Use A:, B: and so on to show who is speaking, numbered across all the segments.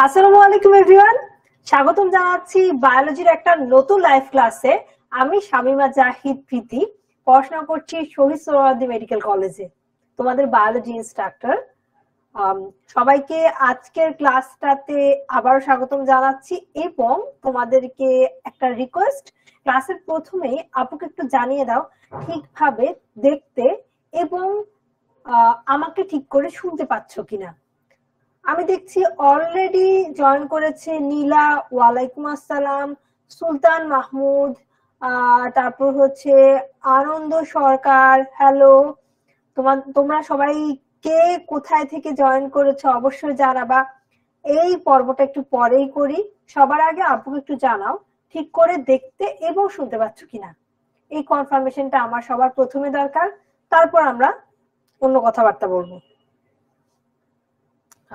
A: আসসালামু আলাইকুম এভরিওয়ান, স্বাগতম জানাচ্ছি বায়োলজির একটা নতুন লাইভ ক্লাসে। আমি শামীমা জাহিদ প্রীতি, পড়াশোনা করছি শহীদ সোহরাওয়ার্দী মেডিকেল কলেজে, তোমাদের বায়োলজি ইনস্ট্রাক্টর। সবাইকে আজকের ক্লাসটাতে আবারও স্বাগতম জানাচ্ছি এবং তোমাদেরকে একটা রিকোয়েস্ট, ক্লাসের প্রথমেই আপুকে একটু জানিয়ে দাও ঠিকভাবে দেখতে এবং আমাকে ঠিক করে শুনতে পাচ্ছ কিনা। আমি দেখছি অলরেডি জয়েন করেছে নীলা, ওয়ালাইকুম আসসালাম, সুলতান মাহমুদ, তারপর হচ্ছে আনন্দ সরকার, হ্যালো। তোমরা সবাই কে কোথায় থেকে জয়েন করেছো অবশ্যই জানাবা। এই পর্বটা একটু পরেই করি, সবার আগে আপুকে একটু জানাও ঠিক করে দেখতে এবং শুনতে পাচ্ছ কিনা। এই কনফার্মেশনটা আমার সবার প্রথমে দরকার, তারপর আমরা অন্য কথাবার্তা বলবো।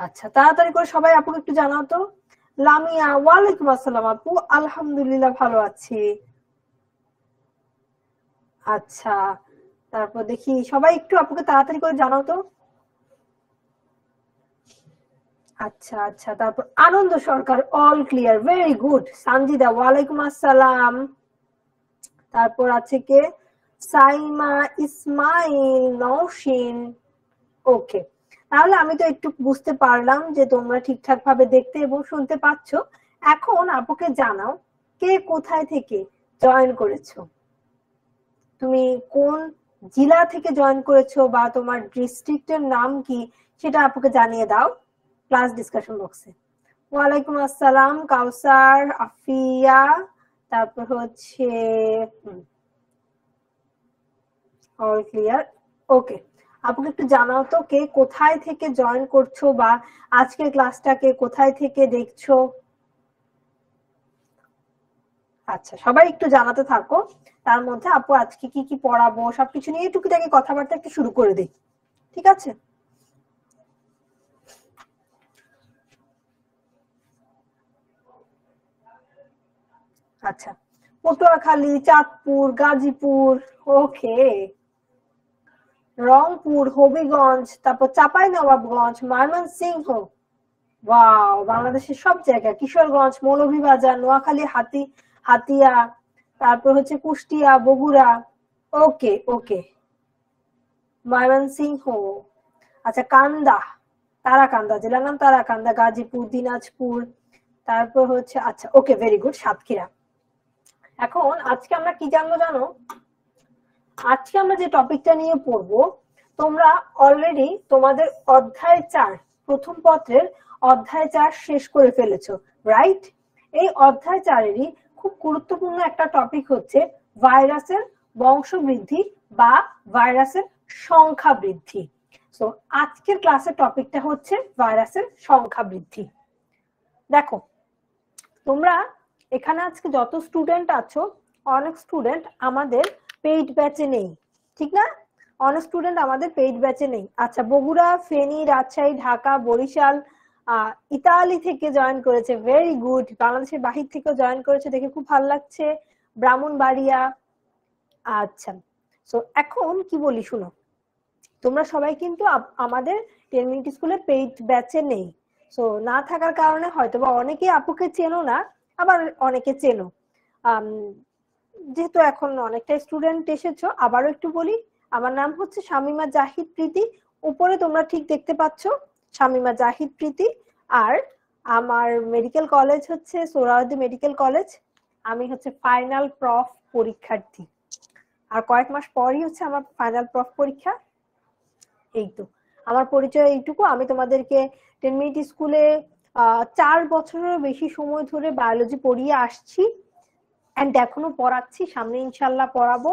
A: আচ্ছা, তাড়াতাড়ি করে সবাই আপুকে একটু জানাও তো। লামিয়া, ওয়ালাইকুম আসসালাম আপু, আলহামদুলিল্লাহ ভালো আছি। আচ্ছা, তারপর দেখি সবাই একটু আপুকে তাড়াতাড়ি করে জানাও তো। আচ্ছা আচ্ছা, তারপর Anand Sarkar, all clear, very good. Sanjida, ওয়ালাইকুম আসসালাম। তারপর আছে কে? সাইমা, ইসমাইল, নওশিন। ওকে, তাহলে আমি তো একটু বুঝতে পারলাম যে তোমরা ঠিকঠাক ভাবে দেখতে এবং শুনতে পাচ্ছ। এখন আপুকে জানাও কে কোথায় থেকে জয়েন করেছো, তুমি কোন জেলা থেকে জয়েন করেছো বা তোমার ডিস্ট্রিক্টের নাম কি সেটা আপুকে জানিয়ে দাও ক্লাস ডিসকাশন বক্সে। ওয়ালাইকুম আসসালাম কাউসার, আফিয়া, তারপর হচ্ছে অল ক্লিয়ার। ওকে, আপুকে একটু জানাও তো কে কোথায় থেকে জয়েন করছো বা আজকের ক্লাসটাকে কোথায় থেকে দেখছো। আচ্ছা, সবাই একটু জানাতে থাকো। তার মধ্যে আপু আজকে কি কি পড়াবো সবকিছু নিয়ে টুকিটাকি কথাবার্তা একটু শুরু করে দিই, ঠিক আছে? আচ্ছা, পটুয়াখালী, চাঁদপুর, গাজীপুর, ওকে, রংপুর, হবিগঞ্জ, তারপর চাঁপাইনবাবগঞ্জ, ময়মনসিংহ, ওয়াও, বাংলাদেশের সব জায়গায়, কিশোরগঞ্জ, মৌলভীবাজার, নোয়াখালী, হাতিয়া, তারপর হচ্ছে কুষ্টিয়া, বগুড়া, ওকে ওকে, ময়মনসিংহ, আচ্ছা, কান্দা, তারাকান্দা, জেলার নাম তারাকান্দা, গাজীপুর, দিনাজপুর, তারপর হচ্ছে আচ্ছা ওকে, ভেরি গুড, সাতক্ষীরা। এখন আজকে আমরা কি জানবো জানো? আজকে আমরা যে টপিকটা নিয়ে পড়বো, তোমরা অলরেডি তোমাদের অধ্যায় 4 প্রথম পত্রের অধ্যায় 4 শেষ করে ফেলেছো, রাইট? এই অধ্যায় 4-এরই খুব গুরুত্বপূর্ণ একটা টপিক হচ্ছে ভাইরাসের বংশবৃদ্ধি বা ভাইরাসের সংখ্যা বৃদ্ধি। সো আজকের ক্লাসের টপিকটা হচ্ছে ভাইরাসের সংখ্যা বৃদ্ধি। দেখো, তোমরা এখানে আজকে যত স্টুডেন্ট আছো, অনেক স্টুডেন্ট আমাদের পেইড ব্যাচে নেই, ঠিক না? অনেক স্টুডেন্ট আমাদের পেইড ব্যাচে নেই। আচ্ছা, বগুড়া, ফেনী, রাজশাহী, ঢাকা, বরিশাল, ইতালি থেকে জয়েন করেছে, ভেরি গুড। বাংলাদেশের বাহির থেকেও জয়েন করেছে, দেখে খুব ভালো লাগছে। ব্রাহ্মণবাড়িয়া, আচ্ছা। সো এখন কি বলি শুনো, তোমরা সবাই কিন্তু আমাদের 10 মিনিট স্কুলে পেইড ব্যাচে নেই। সো না থাকার কারণে হয়তোবা অনেকে আপুকে চেনো না, আবার অনেকে চেনো। যেহেতু এখন অনেকটা স্টুডেন্ট এসেছো, আবারও একটু বলি, আমার নাম হচ্ছে শামীমা জাহিদ প্রীতি। উপরে তোমরা ঠিক দেখতে পাচ্ছ শামীমা জাহিদ প্রীতি। আর আমার মেডিকেল কলেজ হচ্ছে সোহরাওয়ার্দী মেডিকেল কলেজ। আমি হচ্ছে ফাইনাল প্রফ পরীক্ষার্থী, আর কয়েক মাস পরই হচ্ছে আমার ফাইনাল প্রফ পরীক্ষা। এই তো আমার পরিচয় এইটুকু। আমি তোমাদেরকে 10 মিনিট স্কুলে 4 বছরেরও বেশি সময় ধরে বায়োলজি পড়িয়ে আসছি, এন্ড এখনো পড়াচ্ছি, সামনে ইনশাল্লাহ পড়াবো।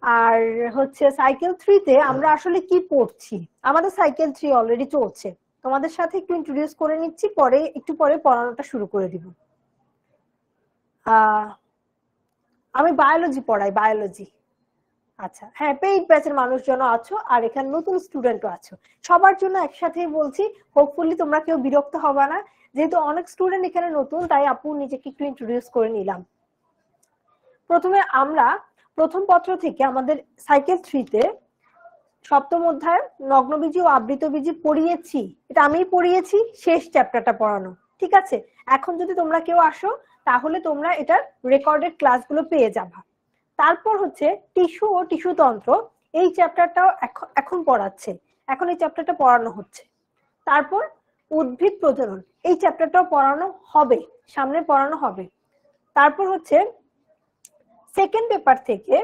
A: আর হচ্ছে সাইকেল 3-তে আমরা আসলে কি পড়ছি, আমাদের সাইকেল 3 অলরেডি চলছে। তোমাদের সাথে একটু ইন্ট্রোডিউস করে নিচ্ছি, পরে একটু পরে পড়ানোটা শুরু করে দিব। আমি বায়োলজি পড়াই, বায়োলজি। আচ্ছা, হ্যাঁ, পেইড ব্যাচের মানুষজন আছো আর এখানে নতুন স্টুডেন্টও আছো, সবার জন্য একসাথেই বলছি, হোপফুলি তোমরা কেউ বিরক্ত হবে না। যেহেতু অনেক স্টুডেন্ট এখানে নতুন, তাই আপু নিজেকে একটু ইন্ট্রোডিউস করে নিলাম। প্রথমে আমরা প্রথম পত্র থেকে আমাদের সাইকেল 3-তে সপ্তম অধ্যায় নগ্নবীজি ও আবৃতবীজি পড়িয়েছি, এটা আমিই পড়িয়েছি, শেষ চ্যাপ্টারটা পড়ানো, ঠিক আছে। এখন যদি তোমরা কেউ আসো তাহলে তোমরা এটার রেকর্ডেড ক্লাসগুলো পেয়ে যাবা। তারপর হচ্ছে টিস্যু ও টিস্যুতন্ত্র, এই চ্যাপ্টারটাও এখন পড়াচ্ছে, এখন এই চ্যাপ্টারটা পড়ানো হচ্ছে। তারপর উদ্ভিদ প্রজনন, এই চ্যাপ্টারটাও পড়ানো হবে, সামনে পড়ানো হবে। তারপর হচ্ছে সেকেন্ড পেপার থেকে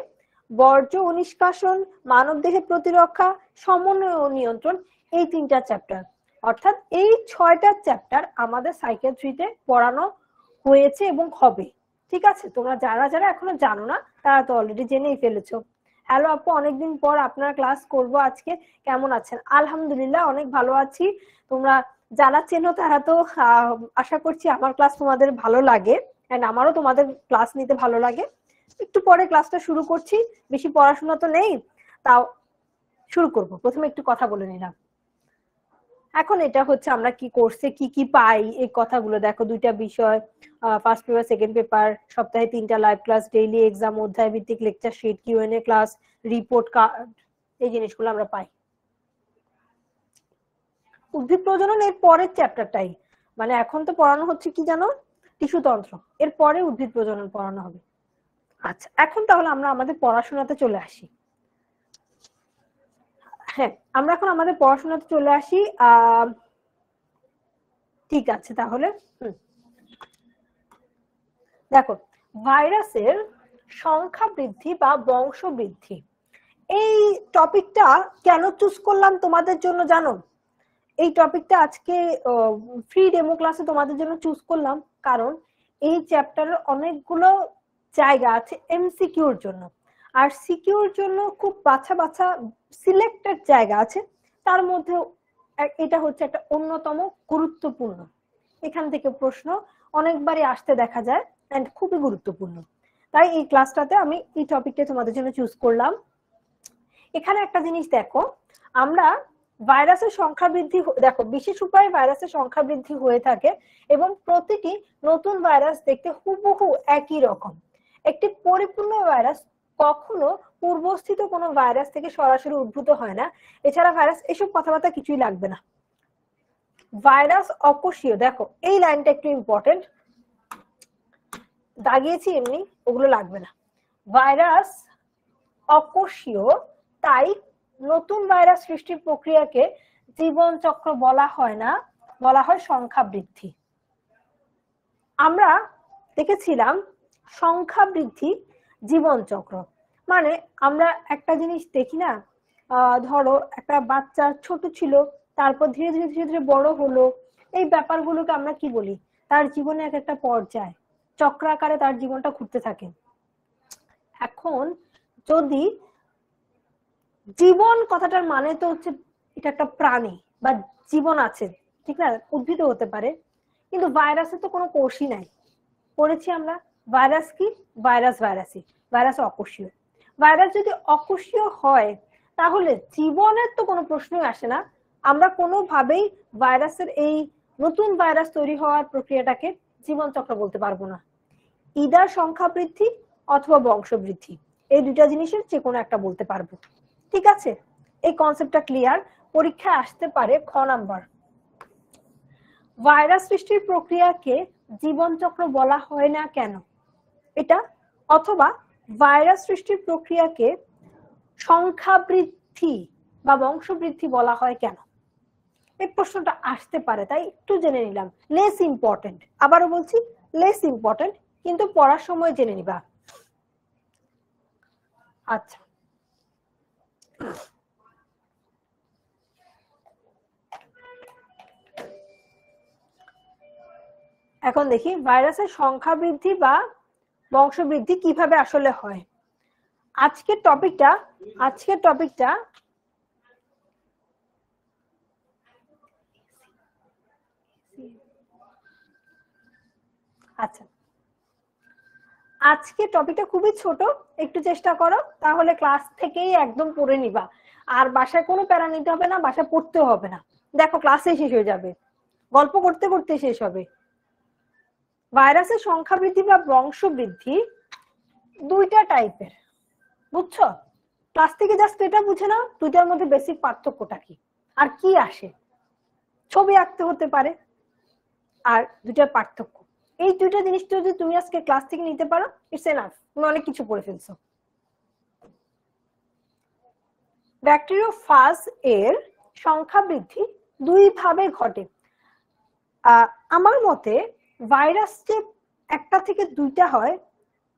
A: বর্জ্য ও নিষ্কাশন, মানবদেহের প্রতিরক্ষা, সমন্বয় ও নিয়ন্ত্রণ, এই 3টা চ্যাপ্টার, অর্থাৎ এই 6টা চ্যাপ্টার আমাদের সাইকিয়াট্রিতে পড়ানো হয়েছে এবং হবে, ঠিক আছে। তোমরা যারা যারা এখনো জানো না তারা তো অলরেডি জেনেই ফেলেছো। হ্যালো আপু, অনেকদিন পর আপনার ক্লাস করব আজকে, কেমন আছেন? আলহামদুলিল্লাহ অনেক ভালো আছি। তোমরা যারা চেনো তারা তো আশা করছি আমার ক্লাস তোমাদের ভালো লাগে, এন্ড আমারও তোমাদের ক্লাস নিতে ভালো লাগে। একটু পরে ক্লাসটা শুরু করছি, বেশি পড়াশোনা তো নেই, তাও শুরু করব। প্রথমে একটু কথা বলে নিলাম। এখন এটা হচ্ছে আমরা কি কোর্সে কি কি পাই এই কথাগুলো দেখো, 2টা বিষয়, ফার্স্ট পেপার সেকেন্ড পেপার, সপ্তাহে 3টা লাইভ ক্লাস, ডেইলি এক্সাম, অধ্যায় ভিত্তিক lecture sheet, QnA class, report card, এই জিনিসগুলো আমরা পাই। উদ্ভিদ প্রজনন এর পরের চ্যাপ্টারটাই, মানে এখন তো পড়ানো হচ্ছে কি জানো, টিস্যুতন্ত্র, এর পরে উদ্ভিদ প্রজনন পড়ানো হবে। আচ্ছা, এখন তাহলে আমরা আমাদের পড়াশোনাতে চলে আসি। হ্যাঁ, আমরা এখন আমাদের পড়াশোনাতে চলে আসি। ঠিক আছে, তাহলে দেখো, ভাইরাসের সংখ্যা বৃদ্ধি বা বংশ বৃদ্ধি, এই টপিকটা কেন চুজ করলাম তোমাদের জন্য জানো? এই টপিকটা আজকে ফ্রি ডেমো ক্লাসে তোমাদের জন্য চুজ করলাম কারণ এই চ্যাপ্টারের অনেকগুলো জায়গা আছে এমসিকিউর জন্য, আর সিকিউর জন্য খুব বাছা বাছা সিলেক্টেড জায়গা আছে, তার মধ্যে এটা হচ্ছে একটা অন্যতম গুরুত্বপূর্ণ। এখান থেকে প্রশ্ন অনেকবারই আসতে দেখা যায় এন্ড খুবই গুরুত্বপূর্ণ, তাই এই ক্লাসটাতে আমি এই টপিকটা তোমাদের জন্য চুজ করলাম। এখানে একটা জিনিস দেখো, আমরা ভাইরাসের সংখ্যা বৃদ্ধি, দেখো বিশেষ উপায়ে ভাইরাসের সংখ্যা বৃদ্ধি হয়ে থাকে এবং প্রতিটি নতুন ভাইরাস দেখতে হুবহু একই রকম। একটি পরিপূর্ণ ভাইরাস কখনো পূর্বস্থিত কোনো ভাইরাস থেকে সরাসরি উদ্ভূত হয় না। এছাড়া ভাইরাস, এসব কথাবার্তা কিছুই লাগবে না। ভাইরাস অকোষীয়, দেখো এই লাইনটা একটু ইম্পর্টেন্ট, দাগিয়েছি এমনি, ওগুলো লাগবে না। ভাইরাস অকোষীয়, তাই নতুন ভাইরাস সৃষ্টির প্রক্রিয়াকে জীবন চক্র বলা হয় না, বলা হয় সংখ্যা বৃদ্ধি। আমরা দেখেছিলাম সংখ্যা বৃদ্ধি জীবন চক্র, মানে আমরা একটা জিনিস দেখি না, ধরো একটা বাচ্চা ছোট ছিল, তারপর ধীরে ধীরে ধীরে ধীরে বড় হলো, এই ব্যাপারগুলোকে আমরা কি বলি, তার জীবনে এক একটা পর্যায়, চক্রাকারে তার জীবনটা ঘুরতে থাকে। এখন যদি জীবন কথাটার মানে তো হচ্ছে এটা একটা প্রাণী বা জীবন আছে, ঠিক না, উদ্ভিদ হতে পারে, কিন্তু ভাইরাসের তো কোনো কোষই নাই। পড়েছি আমরা ভাইরাস কি, ভাইরাস ভাইরাসই, ভাইরাস অকোষীয়। ভাইরাস যদি অকোষীয় হয় তাহলে জীবনের তো কোনো প্রশ্নই আসে না। আমরা কোনোভাবেই ভাইরাসের এই নতুন ভাইরাস তৈরি হওয়ার প্রক্রিয়াটাকে জীবন চক্র বলতে পারবো না। ইদার সংখ্যা বৃদ্ধি অথবা বংশ বৃদ্ধি, এই 2টা জিনিসের যে কোনো একটা বলতে পারবো, ঠিক আছে। এই কনসেপ্টটা ক্লিয়ার, পরীক্ষায় আসতে পারে খ নাম্বার। ভাইরাস সৃষ্টির প্রক্রিয়াকে জীবন চক্র বলা হয় না কেন, এটা, অথবা ভাইরাস সৃষ্টির প্রক্রিয়াকে সংখ্যা বৃদ্ধি বা বংশ বৃদ্ধি বলা হয় কেন, এই প্রশ্নটা আসতে পারে, তাই একটু জেনে নিলাম। লেস ইম্পর্টেন্ট, আবারও বলছি লেস ইম্পর্টেন্ট, কিন্তু পড়ার সময় জেনে নিবা। আচ্ছা, এখন দেখি ভাইরাসের সংখ্যা বৃদ্ধি বা বংশ বৃদ্ধি কিভাবে আসলে হয়। আজকের টপিকটা আচ্ছা, আজকে টপিকটা খুবই ছোট, একটু চেষ্টা করো তাহলে ক্লাস থেকেই একদম পড়ে নিবা, আর বাসায় কোনো প্যারা নিতে হবে না, বাসায় পড়তেও হবে না, দেখো ক্লাসে শেষ হয়ে যাবে, গল্প করতে করতে শেষ হবে। ভাইরাসের সংখ্যা বৃদ্ধি বা বংশ বৃদ্ধি 2টা টাইপের, বুঝছো? ক্লাস থেকে জাস্ট এটা বুঝে নাও দুইটার মধ্যে বেসিক পার্থক্যটা কি আর কি আসে। ছবি আঁকতে হতে পারে আর দুইটার পার্থক্য, এই দুইটা জিনিস যদি তুমি আজকে ক্লাস থেকে নিতে পারো ইটস এনাফ, তুমি অনেক কিছু পড়ে ফেলছো। ব্যাকটেরিওফাজ এর সংখ্যা বৃদ্ধি দুই ভাবে ঘটে। আমার মতে ভাইরাস যে একটা থেকে দুইটা হয়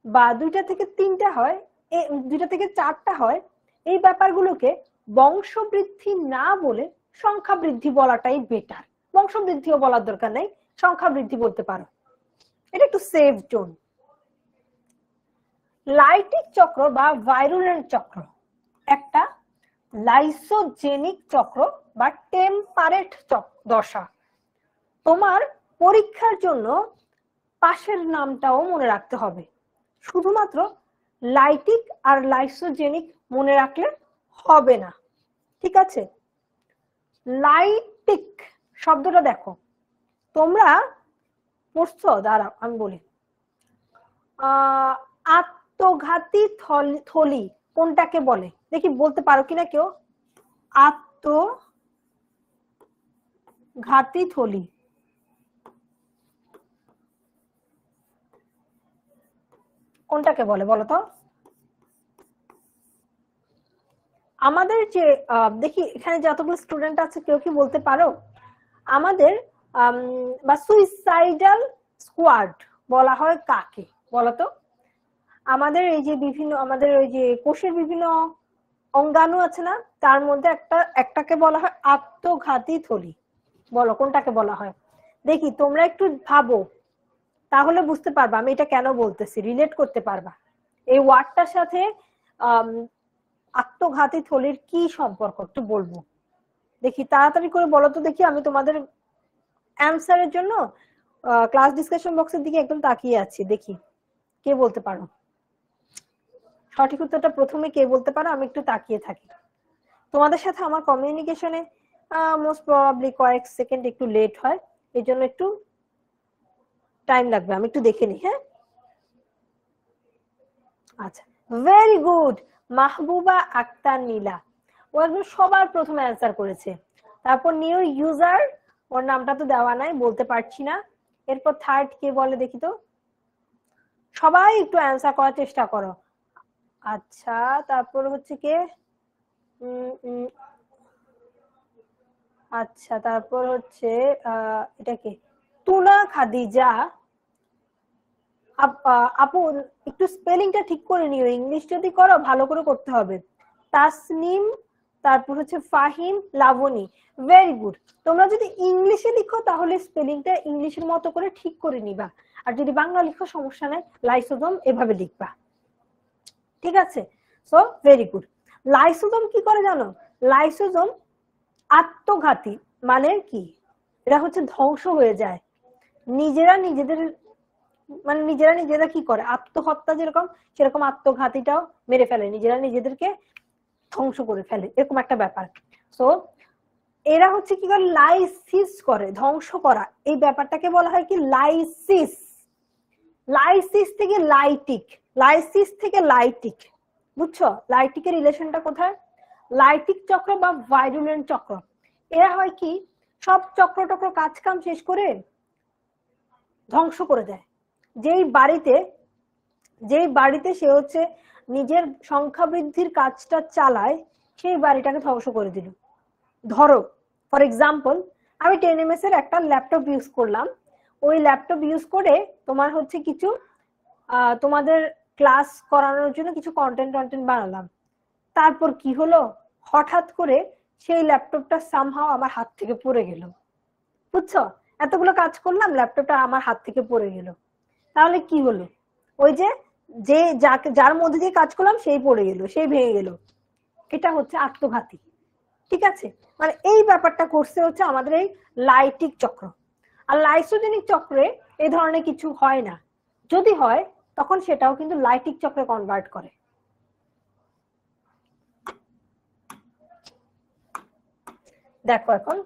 A: বা দুইটা থেকে তিনটা হয়, দুইটা থেকে চারটা হয়, এই ব্যাপারগুলোকে বংশবৃদ্ধি না বলে সংখ্যা বৃদ্ধি বলাটাই বেটার। বংশবৃদ্ধিও বলার দরকার নেই, সংখ্যা বৃদ্ধি বলতে পারো, এটা একটু সেফ জোন। লাইটিক চক্র বা ভাইরুলেন্ট চক্র একটা লাইসোজেনিক চক্র বা টেম্পারেট দশা। তোমার পরীক্ষার জন্য পাশের নামটাও মনে রাখতে হবে, শুধুমাত্র লাইটিক আর লাইসোজেনিক মনে রাখলে হবে না, ঠিক আছে? লাইটিক শব্দটা দেখো, তোমরা পড়ছো, দাঁড়াও আমি বলি। আত্মঘাতী থলি কোনটাকে বলে দেখি, বলতে পারো কিনা কেউ? আত্মঘাতী থলি কোনটাকে বলে বলো তো? আমাদের যে দেখি এখানে যতগুলো স্টুডেন্ট আছে কেউ কি বলতে পারো? আমাদের বা সুইসাইডাল স্কোয়াড বলা হয় কাকে বলো তো? আমাদের এই যে বিভিন্ন আমাদের ওই যে কোষের বিভিন্ন অঙ্গাণু আছে না, তার মধ্যে একটাকে বলা হয় আত্মঘাতী থলি। বলো কোনটাকে বলা হয়? দেখি তোমরা একটু ভাবো, তাহলে বুঝতে পারবা আমি এটা কেন বলতেছি, রিলেট করতে পারবা এই ওয়ার্ডটার সাথে। আত্মঘাতী থলির কি সম্পর্ক একটু বলবো, দেখি তাড়াতাড়ি করে বলো তো দেখি। আমি তোমাদের অ্যানসারের জন্য ক্লাস ডিসকাশন বক্সের দিকে একদম তাকিয়ে আছি, দেখি কে বলতে পারো সঠিক উত্তরটা। প্রথমে কে বলতে পারো আমি একটু তাকিয়ে থাকি। তোমাদের সাথে আমার কমিউনিকেশনে মোস্ট প্রবাবলি কয়েক সেকেন্ড একটু লেট হয়, এই জন্য একটু টাইম লাগবে, আমি একটু দেখে নিই। হ্যাঁ, আচ্ছা, ভেরি গুড, মাহবুবা আক্তার নীলা, ও একদম সবার প্রথমে অ্যান্সার করেছে। তারপর নিউ ইউজার, ওর নামটা তো দেওয়া নাই, বলতে পারছি না। এরপর থার্ড কে বলে দেখি তো, সবাই একটু অ্যান্সার করার চেষ্টা করো। আচ্ছা, তারপর হচ্ছে কে, আচ্ছা তারপর হচ্ছে এটা কে, তুনা খাদিজা। আপু একটু স্পেলিংটা ঠিক করে নিও, ইংলিশ যদি করো ভালো করে করতে হবে। তাসনিম, তারপর হচ্ছে ফাহিম, লাবণী, ভেরি গুড। তোমরা যদি ইংলিশে লিখো তাহলে স্পেলিংটা ইংলিশের মতো করে ঠিক করে নিবা, আর যদি বাংলা লিখো সমস্যা নাই, লাইসোজোম এভাবে লিখবা, ঠিক আছে? So very good. লাইসোজোম কি করে জানো? লাইসোজোম আত্মঘাতী মানে কি, এটা হচ্ছে ধ্বংস হয়ে যায়, নিজেরা নিজেরা কি করে, আত্মহত্যা যেরকম সেরকম আত্মঘাতীটাও মেরে ফেলে, নিজেরা নিজেদেরকে ধ্বংস করে ফেলে, এরকম একটা ব্যাপার। সো এরা হচ্ছে কি করে, লাইসিস করে, ধ্বংস করা, এই ব্যাপারটাকে বলা হয় কি লাইসিস। লাইসিস থেকে লাইটিক, লাইসিস থেকে লাইটিক, বুঝছো লাইটিকের রিলেশনটা কোথায়? লাইটিক চক্র বা ভাইরুলেন্ট চক্র, এরা হয় কি সব চক্র কাজ কাম শেষ করে ধ্বংস করে দেয়। যেই বাড়িতে সে হচ্ছে নিজের সংখ্যা বৃদ্ধির কাজটা চালায়, সেই বাড়িটাকে ধ্বংস করে দিল। ধরো ফর এক্সাম্পল আমি 10ms এর একটা ল্যাপটপ ইউজ করলাম, ওই ল্যাপটপ ইউজ করে তোমার হচ্ছে কিছু তোমাদের ক্লাস করানোর জন্য কিছু কন্টেন্ট বানালাম। তারপর কি হলো, হঠাৎ করে সেই ল্যাপটপটা সামহাও আমার হাত থেকে পড়ে গেল, বুঝছো? এতগুলো কাজ করলাম, ল্যাপটপটা আমার হাত থেকে পড়ে গেল, তাহলে কি হলো? ওই যে যার মধ্যে দিয়ে কাজ করলাম সেই পড়ে গেল, সেই ভেঙে গেল, এটা হচ্ছে আত্মঘাতী, ঠিক আছে? মানে এই ব্যাপারটা করছে হচ্ছে আমাদের এই লাইটিক চক্র। আর লাইসোজেনিক চক্রে এই ধরনের কিছু হয় না, যদি হয় তখন সেটাও কিন্তু লাইটিক চক্রে কনভার্ট করে। দেখো এখন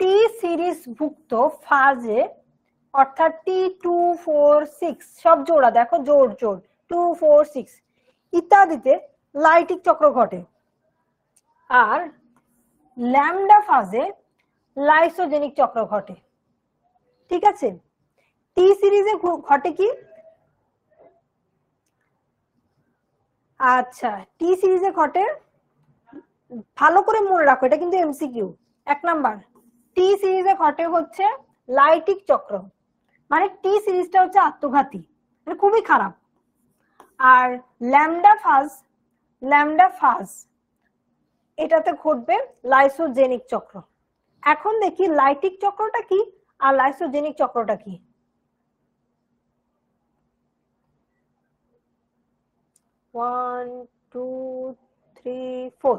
A: টি সিরিজ ভুক্ত ফাজে অর্থাৎ T2, 4, 6 সব জোড়া, দেখো জোর 2 4 6 ইত্যাদিতে লাইটিক চক্র ঘটে। আর ল্যামডা ফাজে লাইসোজেনিক চক্র ঘটে। ঠিক আছে, টি সিরিজে ঘটে কি? আচ্ছা, টি সিরিজে ঘটে, ভালো করে মনে রাখো, এটা কিন্তু এমসিকিউ। 1 নাম্বার, টি সিরিজে ঘটে হচ্ছে লাইটিক চক্র, মানে টি সিরিজটা হচ্ছে আত্মঘাতী, মানে খুবই খারাপ। আর ল্যামডা ফাজ এটাতে ঘটবে লাইসোজেনিক চক্র। এখন দেখি লাইটিক চক্রটা কি আর লাইসোজেনিক চক্রটা কি। 1 2 3 4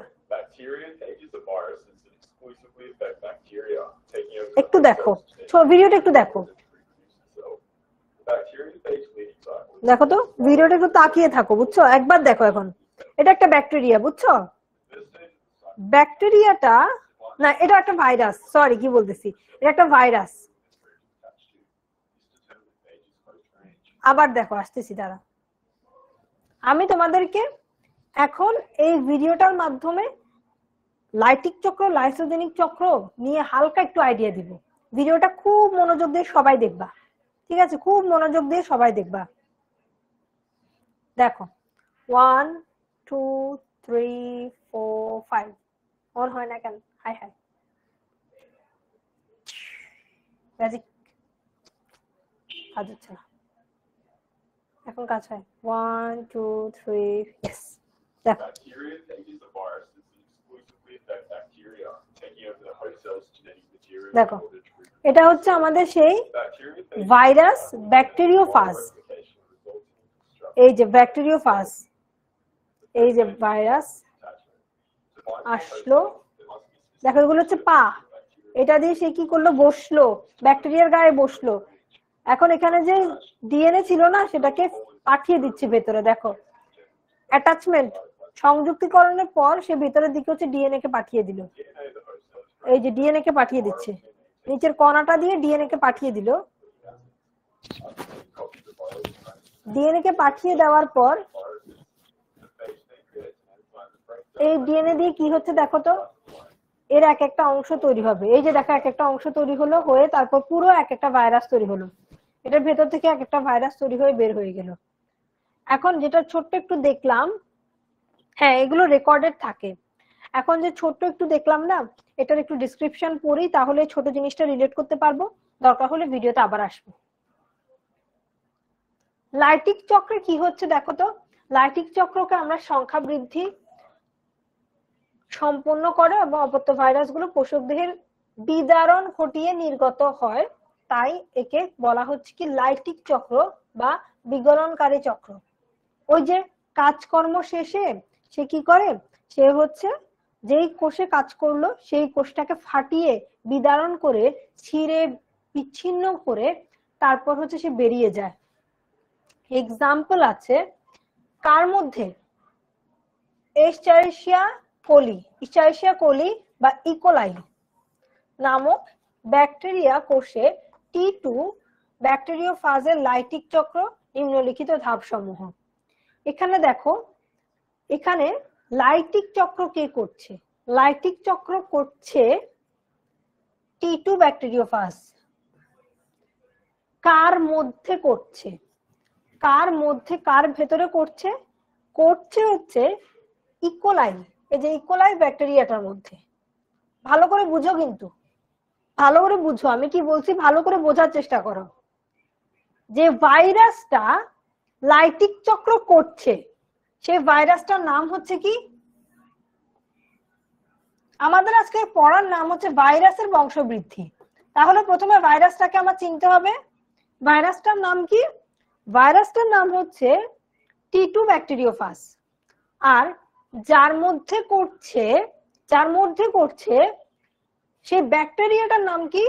A: একটু দেখো, ভিডিওটা একটু দেখো, দেখো তো ভিডিওটা একটু তাকিয়ে থাকো, বুঝছো? একবার দেখো। এখন এটা একটা ব্যাকটেরিয়া, বুঝছো? ব্যাকটেরিয়াটা না, এটা একটা ভাইরাস, সরি কি বলতেছি, এটা একটা ভাইরাস। আবার দেখো, আসতেছি, দাঁড়া। আমি তোমাদেরকে এখন এই ভিডিওটার মাধ্যমে লাইটিক চক্র লাইসোজেনিক চক্র নিয়ে হালকা একটু আইডিয়া দিব। ভিডিওটা খুব মনোযোগ দিয়ে সবাই দেখবা, ঠিক আছে? খুব মনোযোগ দিয়ে সবাই দেখবা। দেখো 1 2 3 4 5 অন হয় না কেন? হাই হাই ম্যাজিক কাজ হচ্ছে না, এখন কাজ হয়। 1 2 3 ইয়েস। দেখো দেখো, এটা হচ্ছে আমাদের সেই ভাইরাস ব্যাকটেরিওফাজ। এই যে ব্যাকটেরিওফাজ, এই যে ভাইরাস আসলো, দেখো এগুলো হচ্ছে পা, এটা দিয়ে সে কি করলো? বসলো, ব্যাকটেরিয়ার গায়ে বসলো। এখন এখানে যে ডিএনএ ছিল না, সেটাকে পাঠিয়ে দিচ্ছে ভেতরে। দেখো অ্যাটাচমেন্ট, সংযুক্তিকরণের পর সে ভেতরের দিকে হচ্ছে ডিএনএ কে পাঠিয়ে দিল। এই যে ডিএনএ কে পাঠিয়ে দিচ্ছে, নিচের কণাটা দিয়ে ডিএনএ কে পাঠিয়ে দিল। ডিএনএ কে পাঠিয়ে দেওয়ার পর এই ডিএনএ দিয়ে কি হচ্ছে দেখো তো, এর এক একটা অংশ তৈরি হবে। এই যে দেখো, এক একটা অংশ তৈরি হলো, হয়ে তারপর পুরো এক একটা ভাইরাস তৈরি হলো। এটার ভেতর থেকে এক একটা ভাইরাস তৈরি হয়ে বের হয়ে গেল। এখন যেটা ছোট্ট একটু দেখলাম, হ্যাঁ এগুলো রেকর্ডেড থাকে। এখন যে ছোট্ট একটু দেখলাম না, এটার একটু ডেসক্রিপশন পড়ি, তাহলে ছোট জিনিসটা রিলেট করতে পারবো। দরকার হলে ভিডিওতে আবার আসবো। লাইটিক চক্রে কি হচ্ছে দেখো তো, লাইটিক চক্রকে আমরা সংখ্যা বৃদ্ধি সম্পন্ন করে এবং অপত্য ভাইরাসগুলো পোষক দেহের বিদারণ ঘটিয়ে নির্গত হয়, তাই একে বলা হচ্ছে কি লাইটিক চক্র বা বিগলনকারী চক্র। ওই যে কাজকর্ম শেষে সে কি করে, সে হচ্ছে যেই কোষে কাজ করলো সেই কোষটাকে ফাটিয়ে বিদারণ করে ছিঁড়ে বিচ্ছিন্ন করে তারপর হচ্ছে সে বেরিয়ে যায়। এক্সাম্পল আছে কার মধ্যে? এস্চারিশিয়া কোলি বা ইকোলাই নামক ব্যাকটেরিয়া কোষে T2 ব্যাকটেরিওফাজের লাইটিক চক্র নিম্নলিখিত ধাপসমূহ। এখানে দেখো, এখানে লাইটিক চক্র কে করছে? লাইটিক চক্র করছে T2 ব্যাকটেরিওফাজ। কার মধ্যে করছে? কার মধ্যে, কার ভেতরে করছে? করছে হচ্ছে ইকোলাই, এই যে ইকোলাই ব্যাকটেরিয়াটার মধ্যে। ভালো করে বুঝো, কিন্তু ভালো করে বুঝো, আমি কি বলছি ভালো করে বোঝার চেষ্টা করো। যে ভাইরাসটা লাইটিক চক্র করছে, সেই ভাইরাসটার নাম হচ্ছে কি? আমাদের আজকে পড়ার নাম হচ্ছে ভাইরাসের বংশবৃদ্ধি। তাহলে প্রথমে ভাইরাসটাকে আমার চিনতে হবে। ভাইরাসটার নাম কি? ভাইরাসটার নাম হচ্ছে T2 ব্যাকটেরিওফাজ। আর যার মধ্যে করছে সেই ব্যাকটেরিয়াটার নাম কি?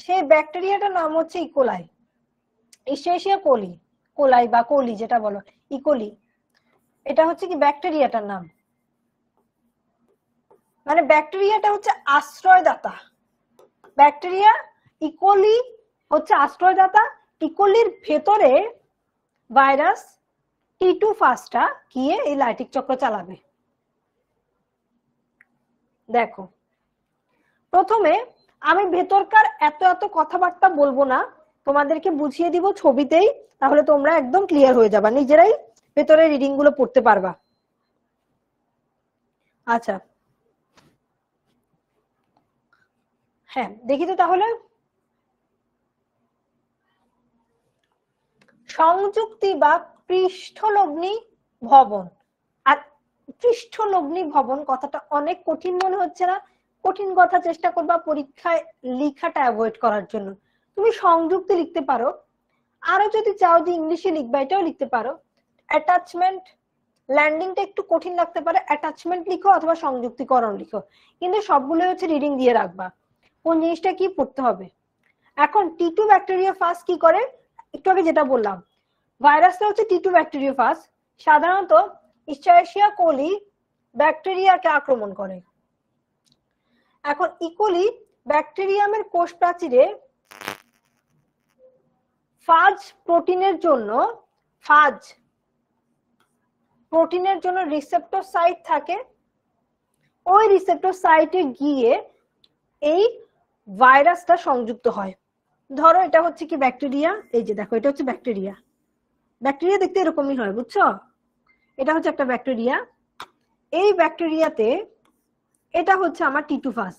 A: সেই ব্যাকটেরিয়াটার নাম হচ্ছে ইকোলাই, ইস্চেরিশিয়া কোলাই বা কোলি যেটা বলো, ইকোলি। এটা হচ্ছে কি ব্যাকটেরিয়াটার নাম, মানে ব্যাকটেরিয়াটা হচ্ছে আশ্রয়দাতা। ব্যাকটেরিয়া ইকোলি হচ্ছে আশ্রয়দাতা। ইকোলির ভেতরে ভাইরাস T2 ফাস্টটা গিয়ে এই লাইটিক চক্র চালাবে। দেখো প্রথমে আমি ভেতরকার এত এত কথাবার্তা বলবো না, তোমাদেরকে বুঝিয়ে দিব ছবিতেই, তাহলে তোমরা একদম ক্লিয়ার হয়ে যাবা, নিজেরাই ভেতরে রিডিং গুলো পড়তে পারবা। আচ্ছা হ্যাঁ দেখি তো তাহলে। সংযুক্তি বা পৃষ্ঠলগ্নি ভবন। আর পৃষ্ঠলগ্নি ভবন কথাটা অনেক কঠিন মনে হচ্ছে না? কঠিন কথা চেষ্টা করবা পরীক্ষায় লেখাটা অ্যাভয়েড করার জন্য। তুমি সংযুক্তি লিখতে পারো, আরো যদি চাও যে ইংলিশে লিখবা এটাও লিখতে পারো। অ্যাটাচমেন্ট, ল্যান্ডিংটা একটু কঠিন লাগতে পারে, অ্যাটাচমেন্ট লিখো অথবা সংযুক্তিকরণ লিখো, কিন্তু সবগুলো হচ্ছে রিডিং দিয়ে রাখবা কোন জিনিসটা কি পড়তে হবে। এখন T2 ব্যাকটেরিয়া ফাজ কি করে, একটু আগে যেটা বললাম, ভাইরাসটা হচ্ছে T2 ব্যাকটেরিয়া ফাজ, সাধারণত ইশ্চারেশিয়া কোলি ব্যাকটেরিয়াকে আক্রমণ করে। এখন ইকোলি ব্যাকটেরিয়ামের কোষ প্রাচীরে ফাজ প্রোটিনের জন্য রিসেপ্টর সাইট থাকে। ওই রিসেপ্টর সাইটে গিয়ে এই ভাইরাসটা সংযুক্ত হয়। ধরো এটা হচ্ছে কি ব্যাকটেরিয়া, এই যে দেখো এটা হচ্ছে ব্যাকটেরিয়া, ব্যাকটেরিয়া দেখতে এরকমই হয় বুঝছো, এটা হচ্ছে একটা ব্যাকটেরিয়া। এই ব্যাকটেরিয়াতে এটা হচ্ছে আমার T2 ফাজ,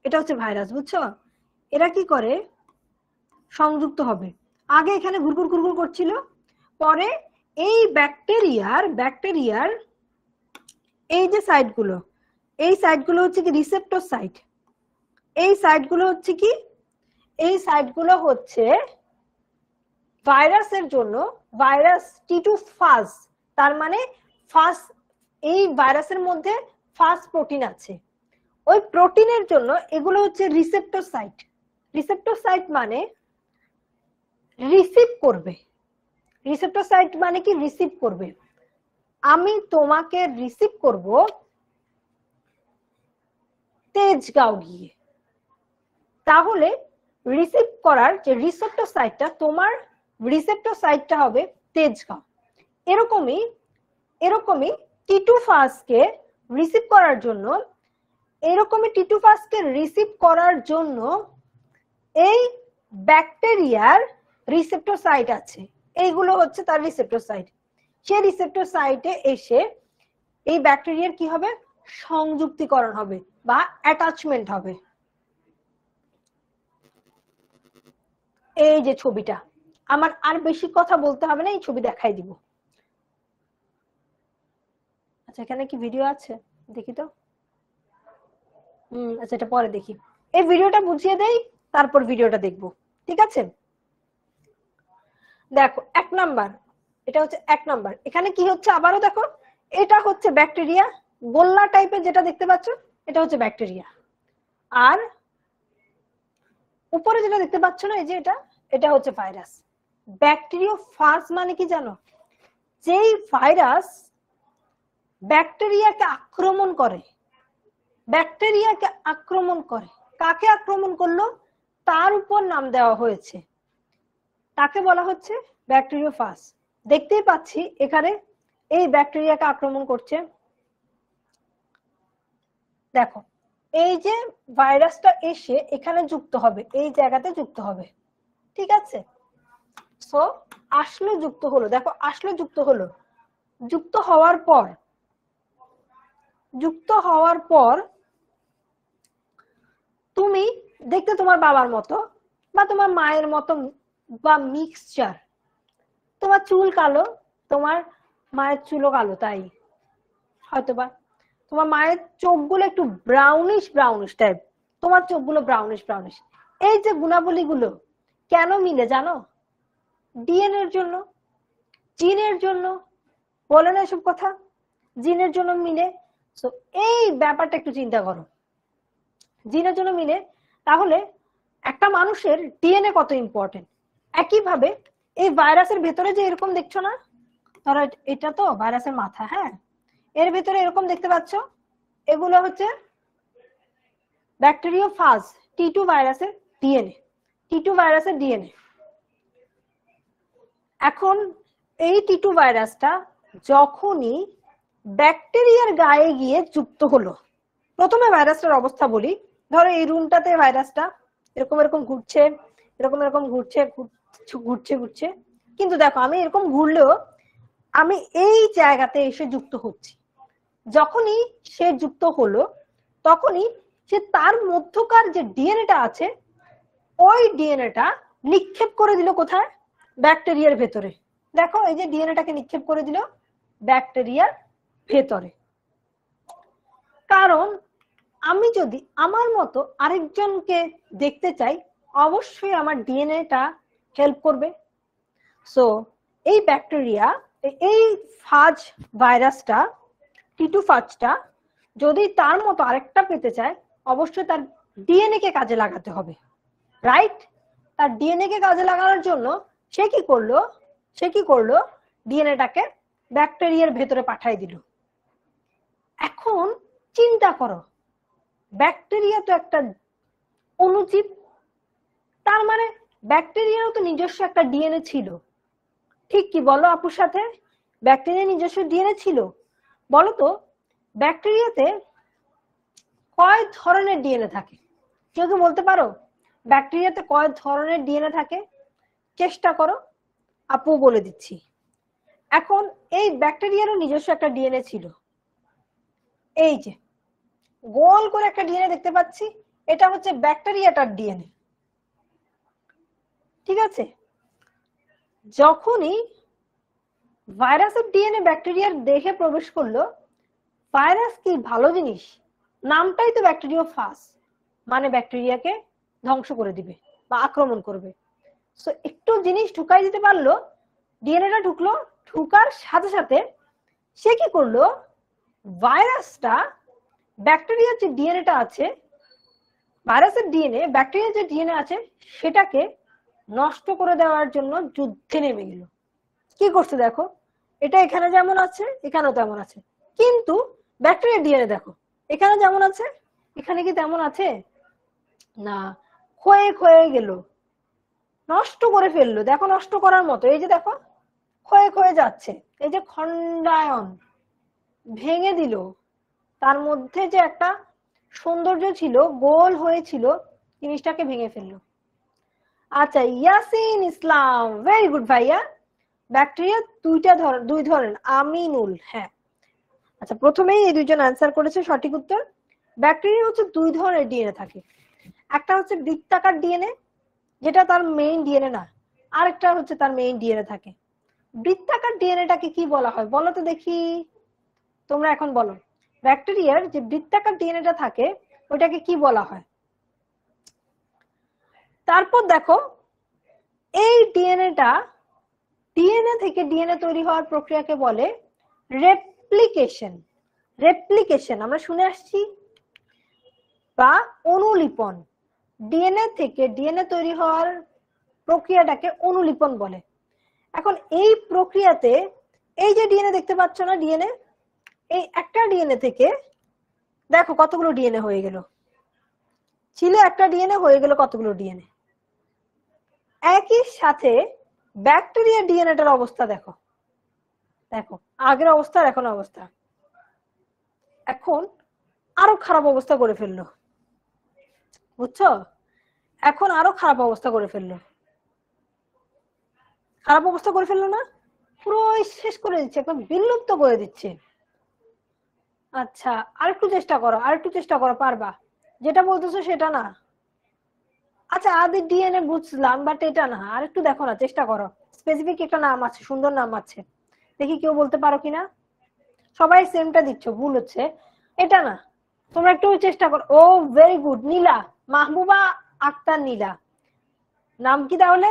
A: এটা হচ্ছে ভাইরাস বুঝছো। এরা কি করে সংযুক্ত হবে, আগে এখানে ঘুরঘুর ঘুরঘুর করছিল, পরে এই ব্যাকটেরিয়ার এই যে সাইটগুলো, এই সাইটগুলো হচ্ছে কি রিসেপ্টর সাইট, এই সাইটগুলো হচ্ছে কি, এই সাইটগুলো হচ্ছে ভাইরাসের জন্য, ভাইরাস T2 ফাজ, তার মানে ফাজ, এই ভাইরাসের মধ্যে ফাজ প্রোটিন আছে, ওই প্রোটিনের জন্য এগুলো হচ্ছে রিসেপ্টর সাইট। রিসেপ্টর সাইট মানে রিসিভ করবে, রিসেপ্টর সাইট মানে কি রিসিভ করবে, আমি তোমাকে রিসিভ করব তেজগাঁও গিয়ে, তাহলে রিসিভ করার যে রিসেপ্টর সাইটটা, তোমার রিসেপ্টর সাইটটা হবে তেজগাঁও। এরকমই T2 ফাজকে রিসিভ করার জন্য, এই ব্যাকটেরিয়ার রিসেপ্টর সাইট আছে, এইগুলো হচ্ছে তার রিসেপ্টর সাইট। সেই রিসেপ্টর সাইটে এসে এই ব্যাকটেরিয়ার কি হবে, সংযুক্তিকরণ হবে বা অ্যাটাচমেন্ট হবে। এই যে ছবিটা, আমার আর বেশি কথা বলতে হবে না, এই ছবি দেখাই দিব। আচ্ছা এখানে কি ভিডিও আছে দেখি তো, আচ্ছা এটা পরে দেখি, এই ভিডিওটা বুঝিয়ে দেই তারপর ভিডিওটা দেখবো, ঠিক আছে। দেখো 1 নাম্বার, এটা হচ্ছে 1 নাম্বার, এখানে কি হচ্ছে আবারও দেখো, এটা হচ্ছে ব্যাকটেরিয়া, গোল্লা টাইপের যেটা দেখতে পাচ্ছ এটা হচ্ছে ব্যাকটেরিয়া, আর উপরে যেটা দেখতে পাচ্ছ না এই যে এটা হচ্ছে ভাইরাস। ব্যাকটেরিওফাজ মানে কি জানো, যেই ভাইরাস ব্যাকটেরিয়াকে আক্রমণ করে, কাকে আক্রমণ করলো তার উপর নাম দেওয়া হয়েছে, তাকে বলা হচ্ছে ব্যাকটেরিওফাজ। দেখতেই পাচ্ছি এখানে এই ব্যাকটেরিয়াকে আক্রমণ করছে, দেখো এই যে ভাইরাসটা এসে এখানে যুক্ত হবে, এই জায়গাতে যুক্ত হবে, ঠিক আছে। সো আসলো যুক্ত হলো, দেখো আসলো যুক্ত হলো, যুক্ত হওয়ার পর তুমি দেখতে তোমার বাবার মতো বা তোমার মায়ের মতো বা মিক্সচার, তোমার চুল কালো, তোমার মায়ের চুলও কালো, তাই হয়তোবা তোমার মায়ের চোখগুলো একটু ব্রাউনিশ টাইপ, তোমার চোখগুলো ব্রাউনিশ। এই যে গুণাবলীগুলো কেন মিলে জানো, ডিএনএর জন্য, জিনের জন্য, বলে না এসব কথা, জিনের জন্য মিলে। সো এই ব্যাপারটা একটু চিন্তা করো, জিনের জন্য মিলে, তাহলে একটা মানুষের ডিএনএ কত ইম্পর্টেন্ট। একইভাবে এই ভাইরাসের ভেতরে যে এরকম দেখছো না, ধরো এটা তো ভাইরাসের মাথা, হ্যাঁ, এর ভেতরে এরকম দেখতে পাচ্ছ, এগুলো হচ্ছে ব্যাকটেরিওফাজ, T2 ভাইরাসের ডিএনএ, এখন এই টি2 ভাইরাসটা যখনই ব্যাকটেরিয়ার গায়ে গিয়ে যুক্ত হলো, প্রথমে ভাইরাসটার অবস্থা বলি। ধরো এই রুমটাতে ভাইরাসটা এরকম এরকম ঘুরছে, এরকম এরকম ঘুরছে ঘুরছে ঘুরছে, কিন্তু দেখো আমি এরকম ঘুরলেও আমি এই জায়গাতে এসে যুক্ত হচ্ছি। যখনই সে যুক্ত হলো তখনই সে তার মধ্যকার যে ডিএনএটা আছে ওই ডিএনএটা নিক্ষেপ করে দিল কোথায়? ব্যাকটেরিয়ার ভেতরে। দেখো এই যে ডিএনএটাকে নিক্ষেপ করে দিল ব্যাকটেরিয়ার ভেতরে। কারণ আমি যদি আমার মতো আরেকজনকে দেখতে চাই, অবশ্যই আমার ডিএনএটা হেল্প করবে। সো এই ব্যাকটেরিয়া, এই ফাজ ভাইরাসটা, টি2 ফাজটা যদি তার মতো আরেকটা পেতে চায়, অবশ্যই তার ডিএনএ কে কাজে লাগাতে হবে, রাইট? তার ডিএনএ কে কাজে লাগানোর জন্য সে কি করলো ডিএনএটাকে ব্যাকটেরিয়ার ভেতরে পাঠিয়ে দিল। এখন চিন্তা করো, ব্যাকটেরিয়া তো একটা অণুজীব, তার মানে ব্যাকটেরিয়ারও তো নিজস্ব একটা ডিএনএ ছিল, ঠিক কি বলো আপুর সাথে? ব্যাকটেরিয়া নিজস্ব ডিএনএ ছিল। বলো তো ব্যাকটেরিয়াতে কয় ধরনের ডিএনএ থাকে? কেউ কি বলতে পারো ব্যাকটেরিয়াতে কয় ধরনের ডিএনএ থাকে? চেষ্টা করো, আপু বলে দিচ্ছি। এখন এই ব্যাকটেরিয়ারও নিজস্ব একটা ডিএনএ ছিল। এই যে গোল করে একটা ডিএনএ দেখতে পাচ্ছি, এটা হচ্ছে ব্যাকটেরিয়াটার ডিএনএ, ঠিক আছে? যখনই ভাইরাসের ডিএনএ ব্যাকটেরিয়ার দেহে প্রবেশ করলো, ভাইরাস কি ভালো জিনিস? নামটাই তো ব্যাকটেরিওফাজ, মানে ব্যাকটেরিয়াকে ধ্বংস করে দিবে বা আক্রমণ করবে। সো একটু জিনিস ঢুকাই দিতে পারলো, ডিএনএটা ঢুকলো, ঢুকার সাথে সাথে সে কি করলো, ভাইরাসটা ব্যাকটেরিয়ার যে ডিএনএটা আছে, ভাইরাসের ডিএনএ ব্যাকটেরিয়ার যে ডিএনএ আছে সেটাকে নষ্ট করে দেওয়ার জন্য যুদ্ধে নেমে গেল। কি করছে দেখো, এটা এখানে যেমন আছে এখানেও তেমন আছে, কিন্তু ব্যাকটেরিয়ার ডিএনএ দেখো এখানে যেমন আছে এখানে কি তেমন আছে না, ক্ষয়ে ক্ষয়ে গেল, নষ্ট করে ফেললো। দেখো নষ্ট করার মতো, এই যে দেখো ক্ষয়ে ক্ষয়ে যাচ্ছে, এই যে খণ্ডায়ন, ভেঙে দিল। তার মধ্যে যে একটা সৌন্দর্য ছিল, গোল হয়েছিল, জিনিসটাকে ভেঙে ফেললো। আচ্ছা ইয়াসিন ইসলাম, ভেরি গুড ভাইয়া। ব্যাকটেরিয়া দুই ধরনের, আমিনুল, হ্যাঁ। আচ্ছা প্রথমেই এই দুইজন আনসার করেছে, সঠিক উত্তর। ব্যাকটেরিয়া হচ্ছে দুই ধরনের ডিএনএ থাকে, একটা হচ্ছে বৃত্তাকার ডিএনএ, যেটা তার মেইন ডিএনএ না, আরেকটা হচ্ছে তার মেইন ডিএনএ থাকে। বৃত্তাকার ডিএনএটাকে কি বলা হয় বলো তো দেখি, তোমরা এখন বলো। ব্যাকটেরিয়ার যে বৃত্তাকার ডিএনএটা থাকে ওটাকে কি বলা হয়? তারপর দেখো এই ডিএনএটা, ডিএনএ থেকে ডিএনএ তৈরি হওয়ার প্রক্রিয়াকে বলে রেপ্লিকেশন। রেপ্লিকেশন আমরা শুনে আসছি, বা অনুলিপন। ডিএনএ থেকে ডিএনএ তৈরি হওয়ার প্রক্রিয়াটাকে অনুলিপন বলে। এখন এই প্রক্রিয়াতে এই যে ডিএনএ দেখতে পাচ্ছ না, ডিএনএ, এই একটা ডিএনএ থেকে দেখো কতগুলো ডিএনএ হয়ে গেল, ছিল একটা ডিএনএ, হয়ে গেল কতগুলো ডিএনএ। একই সাথে ব্যাকটেরিয়া ডিএনএটার অবস্থা দেখো, দেখো আগের অবস্থা আর এখন অবস্থা, এখন আরো খারাপ অবস্থা করে ফেললো, বুঝছো? এখন আরো খারাপ অবস্থা করে ফেললো, খারাপ অবস্থা করে ফেললো না, পুরো শেষ করে দিচ্ছে, একদম বিলুপ্ত করে দিচ্ছে। আচ্ছা আরেকটু চেষ্টা করো, আরেকটু চেষ্টা করো, পারবা? যেটা বলতেছো সেটা না। আচ্ছা আদি ডিএনএ বুঝলাম, বাট এটা না, আরেকটু দেখো না, চেষ্টা করো। স্পেসিফিক একটা নাম আছে, সুন্দর নাম আছে, দেখি কেউ বলতে পারো কিনা। সবাই সেমটা দিচ্ছ, ভুল হচ্ছে, এটা না, তোমরা একটু চেষ্টা করো। ও ভেরি গুড, নীলা, মাহবুবা আক্তার নীলা। নাম কি তাহলে?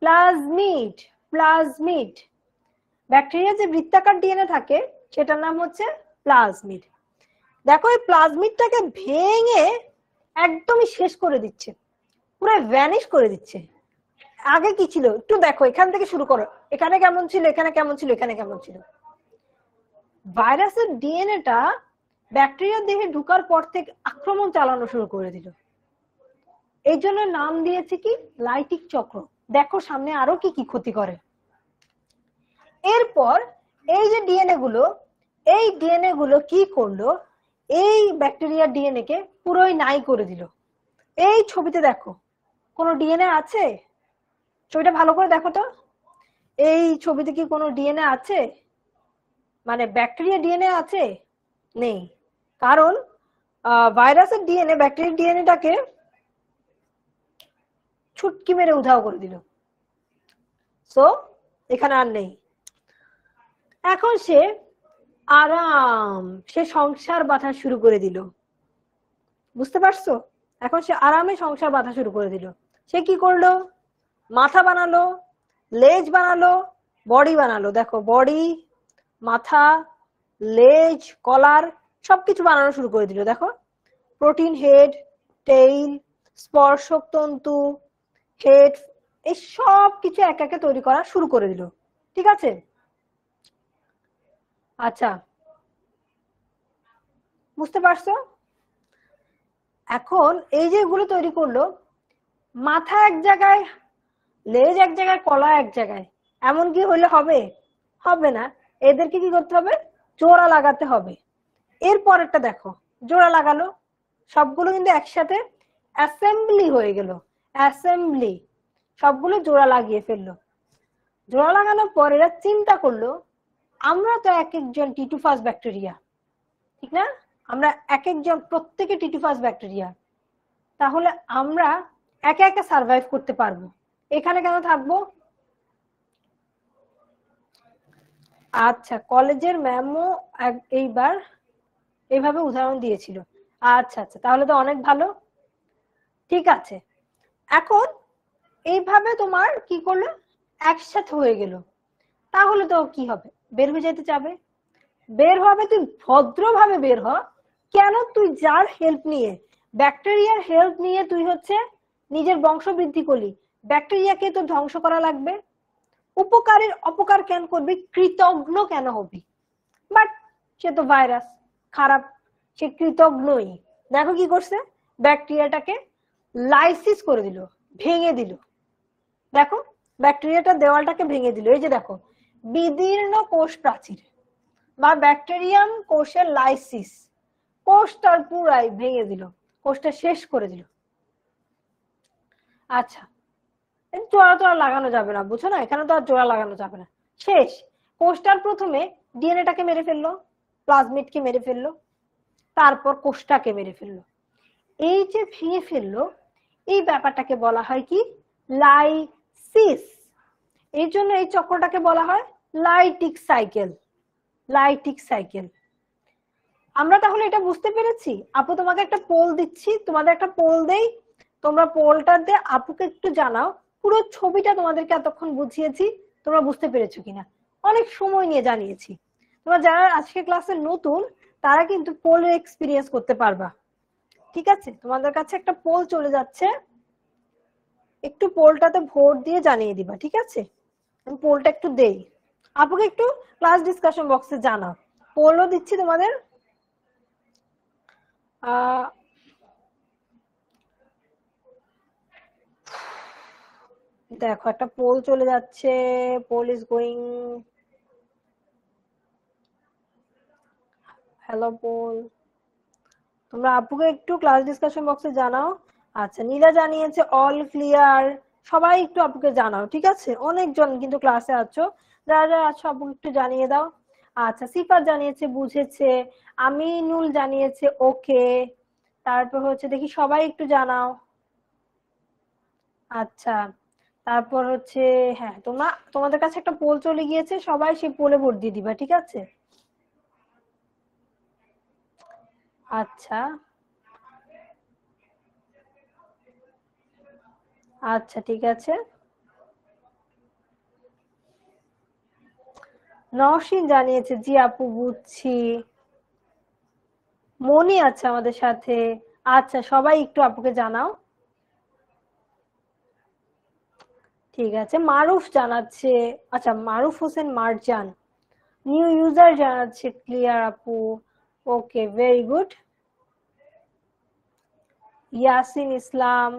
A: প্লাজমিড। প্লাজমিড, ব্যাকটেরিয়া যে বৃত্তাকার ডিএনএ থাকে সেটার নাম হচ্ছে প্লাজমিড। দেখো এই প্লাজমিডটাকে ভেঙে একদমই শেষ করে দিচ্ছে, পুরো ভ্যানিশ করে দিচ্ছে। আগে কি ছিল একটু দেখো, এখান থেকে শুরু করো, এখানে কেমন ছিল, এখানে কেমন ছিল, এখানে কেমন ছিল। ভাইরাসের ডিএনএটা ব্যাকটেরিয়ার দেহে ঢুকার পর থেকে আক্রমণ চালানো শুরু করে দিল, এই জন্য নাম দিয়েছে কি লাইটিক চক্র। দেখো সামনে আরো কি কি ক্ষতি করে। এরপর এই যে ডিএনএ গুলো কি করলো, এই ব্যাকটেরিয়ার ডিএনএ কে পুরোই নাই করে দিল। এই ছবিতে দেখো কোনো ডিএনএ আছে? ছবিটা ভালো করে দেখো তো, এই ছবিতে কি কোনো ডিএনএ আছে? মানে ব্যাকটেরিয়া ডিএনএ আছে? নেই, কারণ ভাইরাসের ডিএনএ ব্যাকটেরিয়ার ডিএনএটাকে ছুটকি মেরে উধাও করে দিল। সো এখানে আর নেই। এখন সে সংসার বাঁধা শুরু করে দিল। বুঝতে পারছো? এখন সে আরামে সংসার বাঁধা শুরু করে দিল। সে কি করলো? মাথা বানালো, লেজ বানালো, বডি বানালো। দেখো বডি, মাথা, লেজ, কলার সবকিছু বানানো শুরু করে দিল। দেখো প্রোটিন হেড, টেইল, স্পর্শক তন্তু, হেড, এই সব কিছু এক একে তৈরি করা শুরু করে দিল। ঠিক আছে? আচ্ছা, বুঝতে পারছো? এখন এই যে এগুলো তৈরি করলো, মাথা এক জায়গায়, লেজ এক জায়গায়, কলা এক জায়গায়, এমন কি হইলে হবে? হবে না। এদেরকে কি করতে হবে? জোড়া লাগাতে হবে। এরপরেরটা দেখো, জোড়া লাগালো, সবগুলো কিন্তু একসাথে অ্যাসেম্বলি হয়ে গেল। অ্যাসেম্বলি, সবগুলো জোড়া লাগিয়ে ফেললো। জোড়া লাগানোর পর এরা চিন্তা করলো, আমরা তো এক একজন টিটুফাস ব্যাকটেরিয়া, ঠিক না? আমরা এক একজন প্রত্যেকে টিটুফাস ব্যাকটেরিয়া, তাহলে আমরা একা একা সার্ভাইভ করতে পারবো, এখানে কেন থাকবো? আচ্ছা, কলেজের ম্যামও এইবার এইভাবে উদাহরণ দিয়েছিল। আচ্ছা আচ্ছা, তাহলে তো অনেক ভালো। ঠিক আছে, এখন এইভাবে তোমার কি করলো? একসাথে হয়ে গেল। তাহলে তো কি হবে? বের হয়ে যেতে চাবে। বের হবে, তুই ভদ্রভাবে বের হ। কেন? তুই যার হেল্প নিয়ে, ব্যাকটেরিয়ার হেল্প নিয়ে তুই হচ্ছে নিজের বংশ বৃদ্ধি করলি, ব্যাকটেরিয়াকে তো ধ্বংস করা লাগবে। উপকারের অপকার কেন করবি? কৃতজ্ঞ কেন হবি? বাট সে তো ভাইরাস, খারাপ, সে কৃতজ্ঞই। দেখো কি করছে, ব্যাকটেরিয়াটাকে লাইসিস করে দিল, ভেঙে দিল। দেখো ব্যাকটেরিয়াটা দেওয়ালটাকে ভেঙে দিল। এই যে দেখো, বিদীর্ণ কোষ প্রাচীর বা ব্যাকটেরিয়াম কোষের লাইসিস, কোষটার পুরাই ভেঙে দিল, কোষটা শেষ করে দিল। আচ্ছা, জোড়া তো আর লাগানো যাবে না, বুঝছো না? এখানে তো আর জোড়া লাগানো যাবে না, শেষ। কোষটার প্রথমে ডিএনএটাকে মেরে ফেললো, প্লাজমিডকে মেরে ফেললো, তারপর কোষটাকে মেরে ফেললো। এই যে ভেঙে ফেললো, এই ব্যাপারটাকে বলা হয় কি? লাইসিস। এই জন্য এই চক্রটাকে বলা হয় লাইটিক সাইকেল। Lytic cycle. আমরা তাহলে এটা বুঝতে পেরেছি। আপু তোমাকে একটা পোল দিচ্ছি, তোমাদের একটা পোল দেই, তোমরা পোলটা দিয়ে আপুকে একটু জানাও পুরো ছবিটা তোমাদেরকে এতক্ষণ বুঝিয়েছি তোমরা বুঝতে পেরেছো কিনা। অনেক সময় নিয়ে জানিয়েছি। তোমরা যারা আজকে ক্লাসে নতুন তারা কিন্তু পোলের এক্সপিরিয়েন্স করতে পারবা। ঠিক আছে, তোমাদের কাছে একটা পোল চলে যাচ্ছে, একটু পোলটাতে ভোট দিয়ে জানিয়ে দিবা। ঠিক আছে, আমি পোলটা একটু দেই, আপুকে একটু ক্লাস ডিসকাশন বক্সে জানাও। পোলও দিচ্ছি তোমাদের। দেখো একটা পোল চলে যাচ্ছে, poll is going. Hello poll, তোমরা আপুকে একটু ক্লাস ডিসকাশন বক্সে জানাও। আচ্ছা, নীলা জানিয়েছে অল ক্লিয়ার। সবাই একটু আপুকে জানাও। ঠিক আছে, অনেকজন কিন্তু ক্লাসে আছো, যারা যারা আছো আপুকে একটু জানিয়ে দাও। আচ্ছা, সিফাত জানিয়েছে বুঝেছে, আমিনুল জানিয়েছে ওকে। তারপর হচ্ছে দেখি সবাই একটু জানাও। আচ্ছা, তারপর হচ্ছে হ্যাঁ, তোমাদের কাছে একটা পোল চলে গিয়েছে, সবাই সেই পোলে ভোট দিয়ে দিবা। ঠিক আছে? আচ্ছা আচ্ছা, ঠিক আছে। নওশিন জানিয়েছে জি আপু বুঝছি। মনি আছে আমাদের সাথে। আচ্ছা, সবাই একটু আপুকে জানাও। ঠিক আছে, মারুফ জানাচ্ছে। আচ্ছা, মারুফ হোসেন মারজান নিউ ইউজার জানাচ্ছে ক্লিয়ার আপু। ওকে, ভেরি গুড। ইয়াসিন ইসলাম।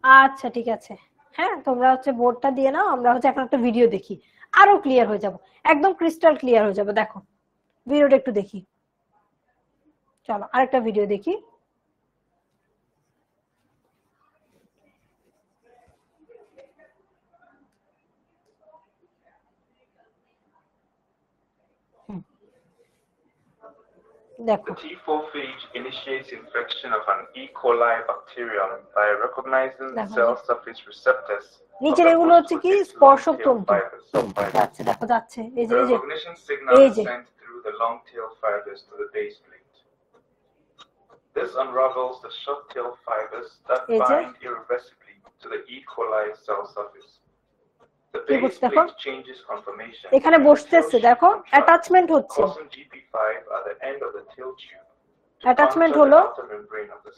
A: আচ্ছা ঠিক আছে, হ্যাঁ তোমরা হচ্ছে বোর্ডটা দিয়ে নাও, আমরা হচ্ছে এখন একটা ভিডিও দেখি। আরো ক্লিয়ার হয়ে যাব, একদম ক্রিস্টাল ক্লিয়ার হয়ে যাবে। দেখো ভিডিওটা একটু দেখি, চলো আরেকটা ভিডিও দেখি।
B: The T4 phage initiates infection of an E. coli bacterium by recognizing cell surface receptors.
A: নিচের এগুলো হচ্ছে কি স্পর্শক তন্তু, যাচ্ছে দেখো যাচ্ছে, এই যে
B: recognition signal is sent through the long tail fibers to the base plate. This unravels the short tail fibers that bind irreversibly to the E. coli cell surface. The base plate changes conformation.
A: এখানে বসতেছে দেখো, attachment হচ্ছে,
B: GP5 at the end of the tail tube.
A: Attachment হলো,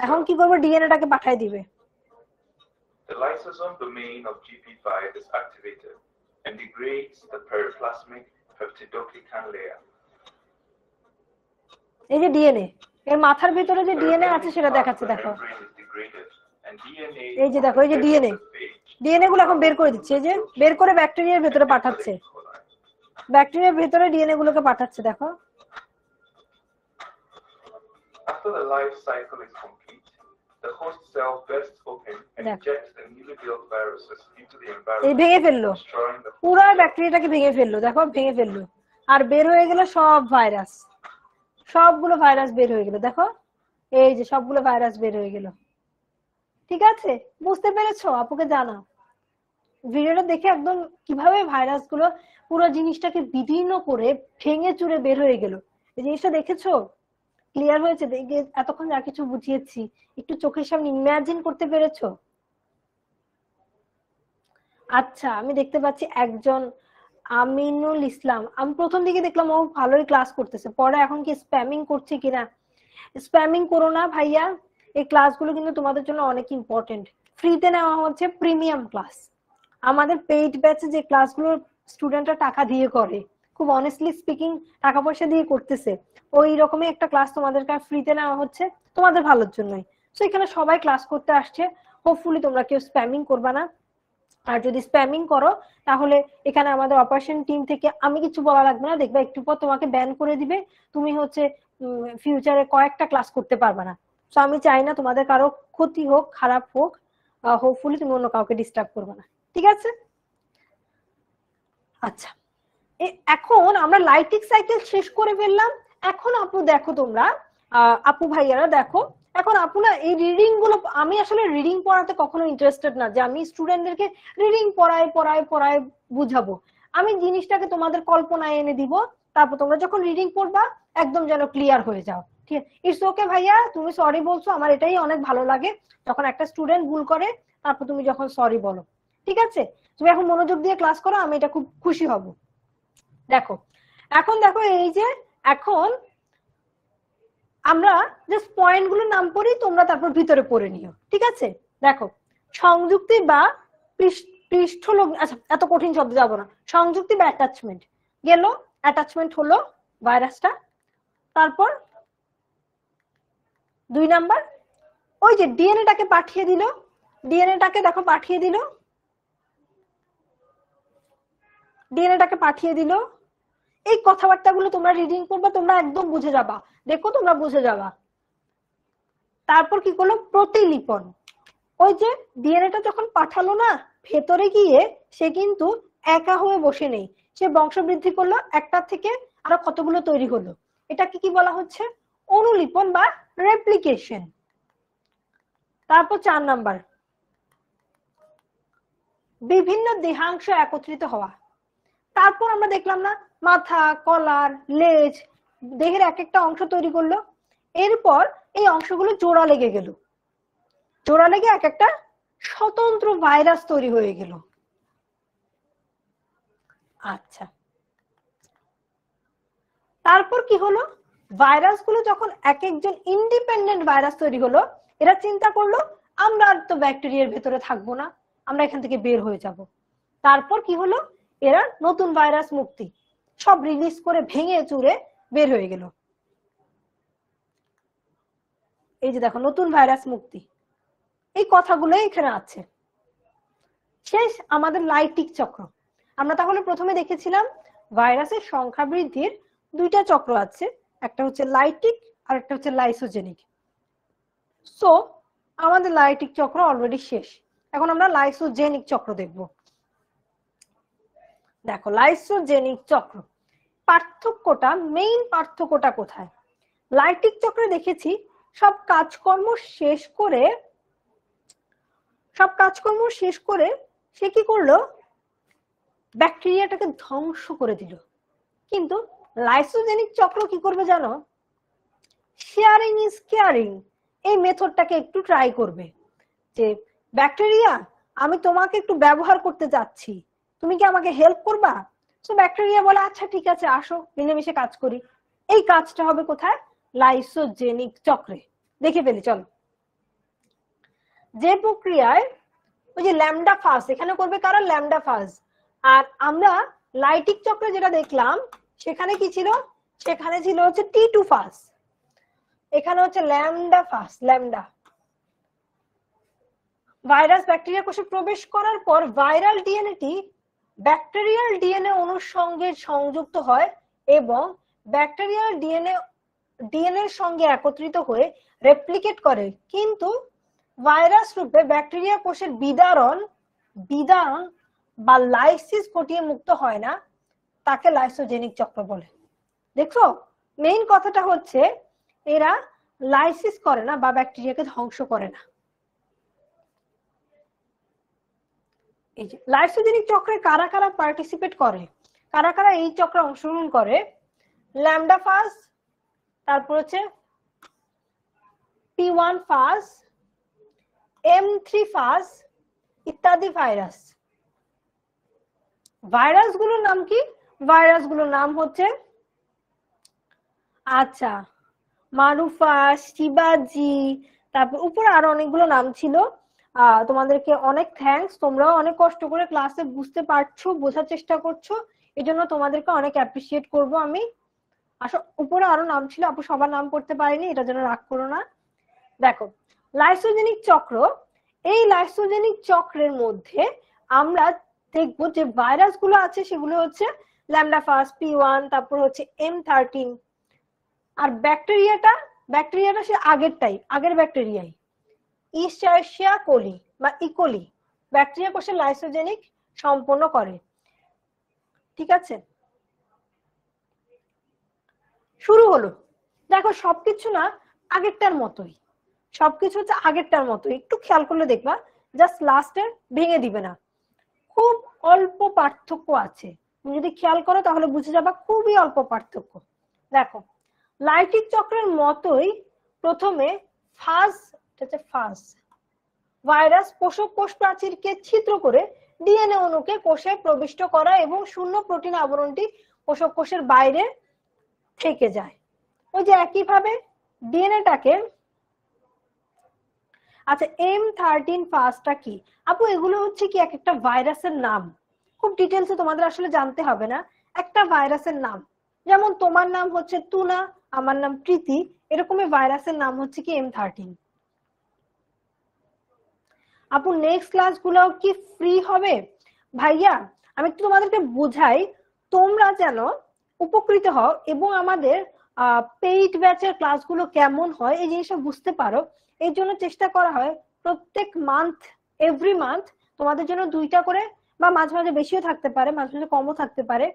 A: এখন কি করবে, ডিএনএটাকে পাঠিয়ে দিবে।
B: The lysosome domain of GP5 is activated and degrades the periplasmic peptidoglycan layer.
A: এই যে ডিএনএ, এর মাথার ভিতরে যে ডিএনএ আছে সেটা দেখাচ্ছে দেখো, এই যে দেখো, এই যে ডিএনএ, ডিএনএ গুলো এখন বের করে দিচ্ছে, এই যে বের করে ব্যাকটেরিয়ার ভিতরে পাঠাচ্ছে, ব্যাকটেরিয়ার ভিতরে ডিএনএ গুলোকে পাঠাচ্ছে দেখো।
B: After the life cycle is complete, the host cell bursts open and injects the newly built viruses into the environment.
A: এই ভেঙে ফেললো, পুরো ব্যাকটেরিয়াটাকে ভেঙে ফেললো, দেখো ভেঙে ফেললো, আর বের হয়ে গেল সব ভাইরাস, সবগুলো ভাইরাস বের হয়ে গেল দেখো, এই যে সবগুলো ভাইরাস বের হয়ে গেল। ঠিক আছে, বুঝতে পেরেছো? আপুকে জানাও ভিডিওটা দেখে একদম কিভাবে ভাইরাস গুলো পুরো জিনিসটাকে বিদীর্ণ করে ভেঙে চুরে বের হয়ে গেল। এই জিনিসটা দেখেছো? ক্লিয়ার হয়েছে? এতক্ষণ যা কিছু বুঝিয়েছি একটু চোখের সামনে ইমাজিন করতে পেরেছো? আচ্ছা, আমি দেখতে পাচ্ছি একজন আমিনুল ইসলাম, আমি প্রথম দিকে দেখলাম ও ভালোই ক্লাস করতেছে, পরে এখন কি স্প্যামিং করছে কিনা। স্প্যামিং করো না ভাইয়া, এই ক্লাসগুলো কিন্তু তোমাদের জন্য অনেক ইম্পর্টেন্ট। ফ্রিতে নেওয়া হচ্ছে প্রিমিয়াম ক্লাস, আমাদের পেইড ব্যাচে যে ক্লাসগুলো স্টুডেন্টরা টাকা দিয়ে করে, খুব অনেস্টলি স্পিকিং টাকা পয়সা দিয়ে করতেছে, ওই রকমই একটা ক্লাস তোমাদেরকে ফ্রিতে নেওয়া হচ্ছে তোমাদের ভালোর জন্যই। তো এখানে সবাই ক্লাস করতে আসছে, হোপফুলি তোমরা কেউ স্প্যামিং করবা না। আর যদি স্প্যামিং করো তাহলে এখানে আমাদের অপারেশন টিম থেকে আমি কিছু বলা লাগবে না, দেখবে একটু পর তোমাকে ব্যান করে দিবে, তুমি হচ্ছে ফিউচারে কয়েকটা ক্লাস করতে পারবে না। তো আমি চাই না তোমাদের কারো ক্ষতি হোক, খারাপ হোক, হোপফুলি তুমি অন্য কাউকে ডিস্টার্ব করবে না, ঠিক আছে? আচ্ছা, এখন আমরা লাইটিক সাইকেল শেষ করে ফেললাম। এখন আপু দেখো, তোমরা আপু ভাইয়ারা দেখো, এখন আপু না এই রিডিং গুলো, আমি আসলে রিডিং পড়াতে কখনো ইন্টারেস্টেড না যে আমি স্টুডেন্টদেরকে রিডিং পড়ায় বুঝাবো। আমি জিনিসটাকে তোমাদের কল্পনায় এনে দিব, তারপর তোমরা যখন রিডিং পড়বা একদম যেন ক্লিয়ার হয়ে যাও। ঠিক আছে, ইটস ওকে ভাইয়া, তুমি সরি বলছো, আমার এটাই অনেক ভালো লাগে যখন একটা স্টুডেন্ট ভুল করে তারপর তুমি যখন সরি বলো। ঠিক আছে, তুমি এখন মনোযোগ দিয়ে ক্লাস করো, আমি এটা খুব খুশি হব। দেখো এখন দেখো, এই যে এখন আমরা জাস্ট পয়েন্ট গুলোর নাম পড়ি, তোমরা তারপর ভিতরে পড়ে নিও। ঠিক আছে, দেখো সংযুক্তি বা পৃষ্ঠলগ্ন, আচ্ছা এত কঠিন শব্দ যাব না, সংযুক্তি বা অ্যাটাচমেন্ট গেল, অ্যাটাচমেন্ট হলো ভাইরাসটা। তারপর 2 নাম্বার, ওই যে ডিএনএটাকে পাঠিয়ে দিল, ডিএনএটাকে দেখো পাঠিয়ে দিল, ডিএনএটাকে পাঠিয়ে দিল। এই কথাবার্তাগুলো তোমরা রিডিং করবা, তোমরা একদম বুঝে যাবা, দেখো তোমরা বুঝে যাবা। তারপর কি করলো, প্রতিলিপন, ওই যে ডিএনএটা যখন পাঠালো না ভেতরে গিয়ে, সে কিন্তু একা হয়ে বসে নেই, সে বংশবৃদ্ধি করলো, একটা থেকে আরো কতগুলো তৈরি হলো, এটাকে কি বলা হচ্ছে, অনুলিপন বা রেপ্লিকেশন। তারপর 4 নাম্বার, বিভিন্ন দেহাংশ একত্রিত হওয়া। তারপর আমরা দেখলাম না, মাথা, কলার, লেজ, দেহের এক একটা অংশ তৈরি করলো, এরপর এই অংশগুলো জোড়া লেগে গেল, জোড়া লেগে এক একটা স্বতন্ত্র ভাইরাস তৈরি হয়ে গেল। আচ্ছা, তারপর কি হলো, ভাইরাসগুলো যখন এক একজন ইন্ডিপেন্ডেন্ট ভাইরাস তৈরি হলো, এরা চিন্তা করলো আমরা আর তো ব্যাকটেরিয়ার ভেতরে থাকবো না, আমরা এখান থেকে বের হয়ে যাব। তারপর কি হলো, এরা নতুন ভাইরাস মুক্তি, সব রিলিজ করে ভেঙে চুরে বের হয়ে গেল। এই যে দেখো, নতুন ভাইরাস মুক্তি, এই কথাগুলো এখানে আছে। শেষ আমাদের লাইটিক চক্র। আমরা তাহলে প্রথমে দেখেছিলাম ভাইরাসের সংখ্যা বৃদ্ধির দুইটা চক্র আছে, একটা হচ্ছে লাইটিক আর একটা হচ্ছে লাইসোজেনিক। সো আমাদের লাইটিক চক্র অলরেডি শেষ, এখন আমরা লাইসোজেনিক চক্র দেখব। দেখো লাইসোজেনিক চক্র পার্থক্যটা, মেইন পার্থক্যটা কোথায়? লাইটিক চক্রে দেখেছি সব কাজকর্ম শেষ করে সে কি করলো, ব্যাকটেরিয়াটাকে ধ্বংস করে দিল। কিন্তু লাইসোজেনিক চক্র কি করবে জানো? শেয়ারিং ইজ কেয়ারিং এই মেথডটাকে একটু ট্রাই করবে, যে ব্যাকটেরিয়া আমি তোমাকে একটু ব্যবহার করতে যাচ্ছি, তুমি কি আমাকে হেল্প করবা? তো ব্যাকটেরিয়া বলে আচ্ছা ঠিক আছে আসো, মিলেমিশে কাজ করি। এই কাজটা হবে কোথায়? লাইসোজেনিক চক্রে। দেখে ফেলি চলো। যে প্রক্রিয়ায় ওই যে ল্যামডা ফাজ এখানে করবে কারা? ল্যামডা ফাজ। আর আমরা লাইটিক চক্রে যেটা দেখলাম সেখানে কি ছিল? সেখানে ছিল হচ্ছে T2 ফাজ, এখানে হচ্ছে ল্যামডা ফাজ। ল্যামডা ভাইরাস ব্যাকটেরিয়া কোষে প্রবেশ করার পর ভাইরাল ডিএনএটি ব্যাকটেরিয়াল ডিএনএ অণুর সঙ্গে সংযুক্ত হয় এবং ব্যাকটেরিয়াল ডিএনএ এর সঙ্গে একত্রিত হয়ে রেপ্লিকেট করে, কিন্তু ভাইরাস রূপে ব্যাকটেরিয়া কোষের বিদারণ বা লাইসিস ঘটিয়ে মুক্ত হয় না, তাকে লাইসোজেনিক চক্র বলে। দেখছো মেইন কথাটা হচ্ছে এরা লাইসিস করে না বা ব্যাকটেরিয়াকে ধ্বংস করে না। এই যে লাইসোজেনিক চক্রে কারা কারা পার্টিসিপেট করে, কারা কারা এই চক্রে অংশগ্রহণ করে? ল্যামডা ফাজ, তারপর হচ্ছে P1 ফাজ, M3 ফাজ ইত্যাদি ভাইরাস। ভাইরাসগুলোর নাম কি? ভাইরাসগুলোর নাম হচ্ছে আচ্ছা মারুফা, শিবাজি, তারপর উপরে আরো অনেকগুলো নাম ছিল। তোমাদেরকে অনেক থ্যাঙ্কস, তোমরাও অনেক কষ্ট করে ক্লাসে বুঝতে পারছো, বোঝার চেষ্টা করছো, এজন্য তোমাদেরকে অনেক অ্যাপ্রিসিয়েট করব আমি। আসলে উপরে আরো নাম ছিল, আপু সবার নাম পড়তে পারিনি, এটা যেন রাগ করো না। দেখো লাইসোজেনিক চক্র, এই লাইসোজেনিক চক্রের মধ্যে আমরা দেখবো যে ভাইরাস গুলো আছে সেগুলো হচ্ছে ল্যামডা ফাজ, P1, তারপর হচ্ছে M13। আর ব্যাকটেরিয়াটা সে আগের ব্যাকটেরিয়াই, ইশ্চারশিয়া কোলি বা ইকোলি ব্যাকটেরিয়া কোষে লাইসোজেনিক সম্পন্ন করে। ঠিক আছে, শুরু হলো। দেখো সবকিছু না আগেরটার মতোই, সবকিছু হচ্ছে আগেরটার মতোই, একটু খেয়াল করলে দেখবা জাস্ট লাস্টে ভেঙে দিবে না, খুব অল্প পার্থক্য আছে। তুমি যদি খেয়াল করো তাহলে বুঝে যাবা খুবই অল্প পার্থক্য। দেখো লাইটিক চক্রের মতোই প্রথমে ফাজ ভাইরাস পোষক কোষ প্রাচীরকে ছিদ্র করে ডিএনএ অণুকে কোষে প্রবিষ্ট করা এবং শূন্য প্রোটিন আবরণটি পোষক কোষের বাইরে থেকে যায়। ওই যে একইভাবে ডিএনএটাকে, আচ্ছা M13 ফাজটা কি আপু? এগুলো হচ্ছে কি এক একটা ভাইরাসের নাম, খুব ডিটেলসে তোমাদের আসলে জানতে হবে না, একটা ভাইরাসের নাম। যেমন তোমার নাম হচ্ছে তুনা, আমার নাম প্রীতি, এরকমই ভাইরাসের নাম হচ্ছে কি M13। আপু নেক্সট ক্লাসগুলো কি ফ্রি হবে? ভাইয়া আমি একটু তোমাদেরকে বুঝাই, তোমরা যেন উপকৃত হও এবং আমাদের পেইড ব্যাচের ক্লাসগুলো কেমন হয় এই জিনিসটা বুঝতে পারো। এই জন্য চেষ্টা করা হয় প্রত্যেক মান্থ, এভরি মান্থ তোমাদের জন্য 2টা করে বা মাঝে মাঝে বেশিও থাকতে পারে, মাঝে মাঝে কমও থাকতে পারে,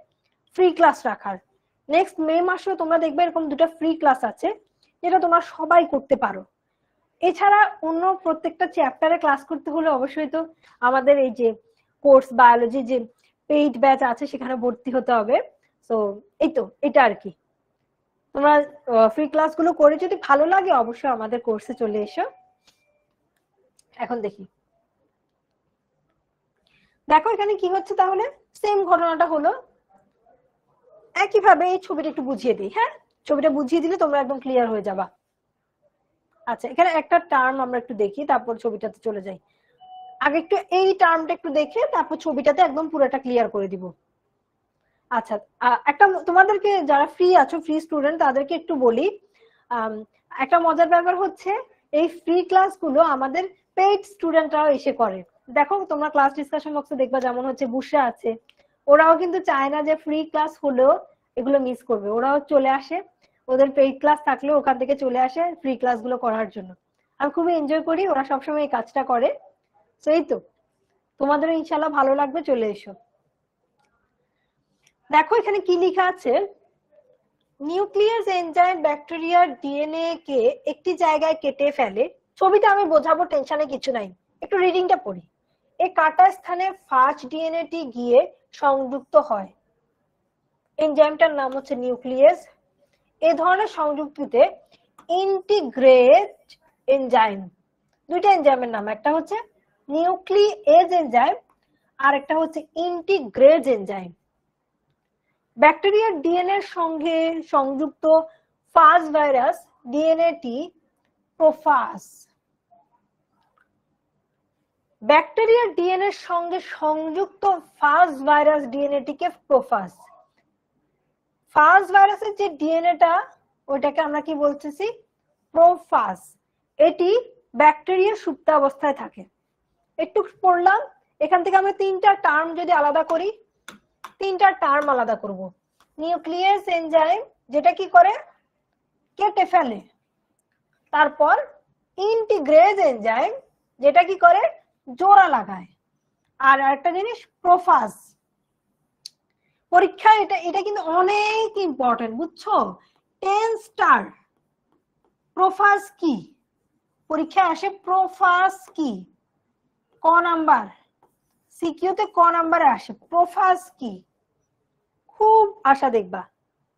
A: ফ্রি ক্লাস রাখার। নেক্সট মে মাসেও তোমরা দেখবে এরকম 2টা ফ্রি ক্লাস আছে যেটা তোমরা সবাই করতে পারো। এছাড়া অন্য প্রত্যেকটা চ্যাপ্টারে ক্লাস করতে হলে অবশ্যই তো আমাদের এই যে কোর্স বায়োলজি যে পেইড ব্যাচ আছে সেখানে ভর্তি হতে হবে। তো এই তো এটা আর কি, তোমরা ফ্রি ক্লাসগুলো করে যদি ভালো লাগে অবশ্যই আমাদের কোর্সে চলে এসো। এখন দেখি, দেখো এখানে কি হচ্ছে, তাহলে সেম ঘটনাটা হলো একইভাবে। এই ছবিটা একটু বুঝিয়ে দিই, হ্যাঁ ছবিটা বুঝিয়ে দিলে তোমরা একদম ক্লিয়ার হয়ে যাবা। আচ্ছা এখানে একটা টার্ম আমরা একটু দেখি তারপর ছবিটাতে চলে যাই। আগে একটু এই টার্মটা একটু দেখে তারপর ছবিটাতে একদম পুরোটা ক্লিয়ার করে দিব। আচ্ছা একটা তোমাদেরকে যারা ফ্রি আছো, ফ্রি স্টুডেন্ট, তাদেরকে একটু বলি, একটা মজার ব্যাপার হচ্ছে এই ফ্রি ক্লাসগুলো আমাদের পেইড স্টুডেন্টরাও এসে করে। দেখো তোমরা ক্লাস ডিসকাশন বক্সে দেখবা, যেমন হচ্ছে বুশরা আছে, ওরাও কিন্তু চায় না যে ফ্রি ক্লাস হলেও এগুলো মিস করবে, ওরাও চলে আসে, ওদের পেইড ক্লাস থাকলেও ওখান থেকে চলে আসে ফ্রি ক্লাসগুলো করার জন্য। আমি খুবই এনজয় করি, ওরা সবসময় এই কাজটা করে। তো এই তো, তোমাদেরও ইনশাল্লাহ ভালো লাগবে, চলে এসো। দেখো এখানে কি লেখা আছে, নিউক্লিয়াস এনজাইম ব্যাকটেরিয়ার ডিএনএ কে একটি জায়গায় কেটে ফেলে। ছবিটা আমি বোঝাবো, টেনশনে কিছু নাই, একটু রিডিংটা পড়ি। এই কাটা স্থানে ফার্স্ট ডিএনএটি গিয়ে সংযুক্ত হয়। এনজাইমটার নাম হচ্ছে নিউক্লিয়াস। এই ধরনের সংযুক্তিতে ইন্টিগ্রেট এনজাইম, দুইটা এনজাইমের নাম, একটা হচ্ছে নিউক্লিয়েজ এনজাইম আর একটা হচ্ছে ইন্টিগ্রেজ এনজাইম। ব্যাকটেরিয়ার ডিএনএ এর সঙ্গে সংযুক্ত ফাজ ভাইরাস ডিএনএটি প্রোফাজ। ব্যাকটেরিয়ার ডিএনএ এর সঙ্গে সংযুক্ত ফাজ ভাইরাস ডিএনএটিকে প্রোফাজ। ফাজ ভাইরাসের যে ডিএনএটা ওইটাকে আমরা কি বলতেছি, প্রোফাজ। এটি ব্যাকটেরিয়ার সুপ্ত অবস্থায় থাকে। একটু পড়লাম, এখান থেকে আমরা তিনটা টার্ম যদি আলাদা করি, তিনটা টার্ম আলাদা করব। নিউক্লিয়াস এনজাইম যেটা কি করে, কেটে ফেলে। তারপর ইন্টিগ্রেজ এনজাইম যেটা কি করে, জোড়া লাগায়। আর একটা জিনিস প্রোফাজ। পরীক্ষা এটা এটা কিন্তু অনেক ইম্পর্টেন্ট, বুঝছো? 10 স্টার। প্রোফাজ কি পরীক্ষা আসে, প্রোফাজ কি ক নাম্বার, সিকিউতে ক নাম্বারে আসে, প্রোফাজ কি খুব আশা দেখবা।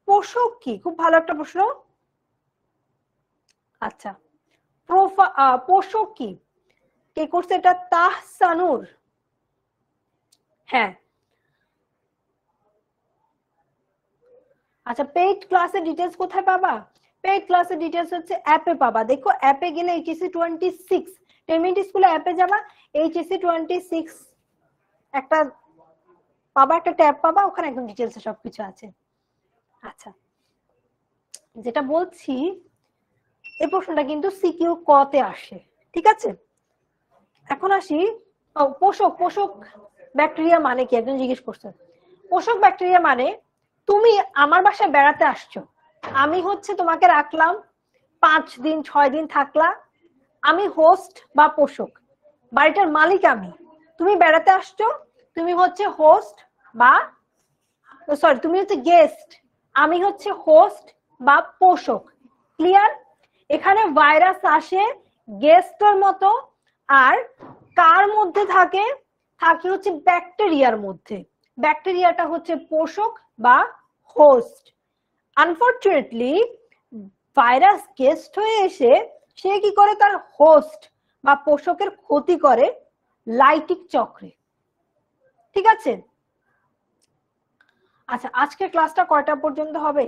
A: পোষক কি, খুব ভালো একটা প্রশ্ন। আচ্ছা, পোষক কি, কে করছে এটা, তাহসানুর। হ্যাঁ, আচ্ছা, পেইড ক্লাসের ডিটেইলস কোথায় পাবা? পেইড ক্লাসের ডিটেইলস হচ্ছে অ্যাপে পাবা। দেখো অ্যাপে গেলে এইচএসসি 26 টেমিন্ট স্কুলে অ্যাপে যাবা, এইচএসসি 26 একটা পাবা, একটা ট্যাব পাবা, ওখানে একদম ডিটেইলসে সবকিছু আছে। আচ্ছা, যেটা বলছি, এই প্রশ্নটা কিন্তু সিকিউ ক তে আসে, ঠিক আছে? এখন আসি, পোষক। পোষক ব্যাকটেরিয়া মানে কি, একজন জিজ্ঞেস করছে। পোষক ব্যাকটেরিয়া মানে, তুমি আমার বাসায় বেড়াতে আসছো, আমি হচ্ছে তোমাকে রাখলাম 5 দিন 6 দিন থাকলা, আমি হোস্ট বা পোষক, বাড়িটার মালিক আমি, তুমি বেড়াতে আসছো, তুমি হচ্ছে হোস্ট বা সরি তুমি হচ্ছে গেস্ট, আমি হচ্ছে হোস্ট বা পোষক। ক্লিয়ার? এখানে ভাইরাস আসে গেস্টের মতো, আর কার মধ্যে থাকে, থাকে হচ্ছে ব্যাকটেরিয়ার মধ্যে। ব্যাকটেরিয়াটা হচ্ছে পোষক বা হোস্ট। আনফরচুনেটলি ভাইরাস গেস্ট হয়ে এসে সে কি করে, তার হোস্ট বা পোষকের ক্ষতি করে লাইটিক চক্রে। ঠিক আছে? আচ্ছা, আজকের ক্লাসটা কয়টা পর্যন্ত হবে?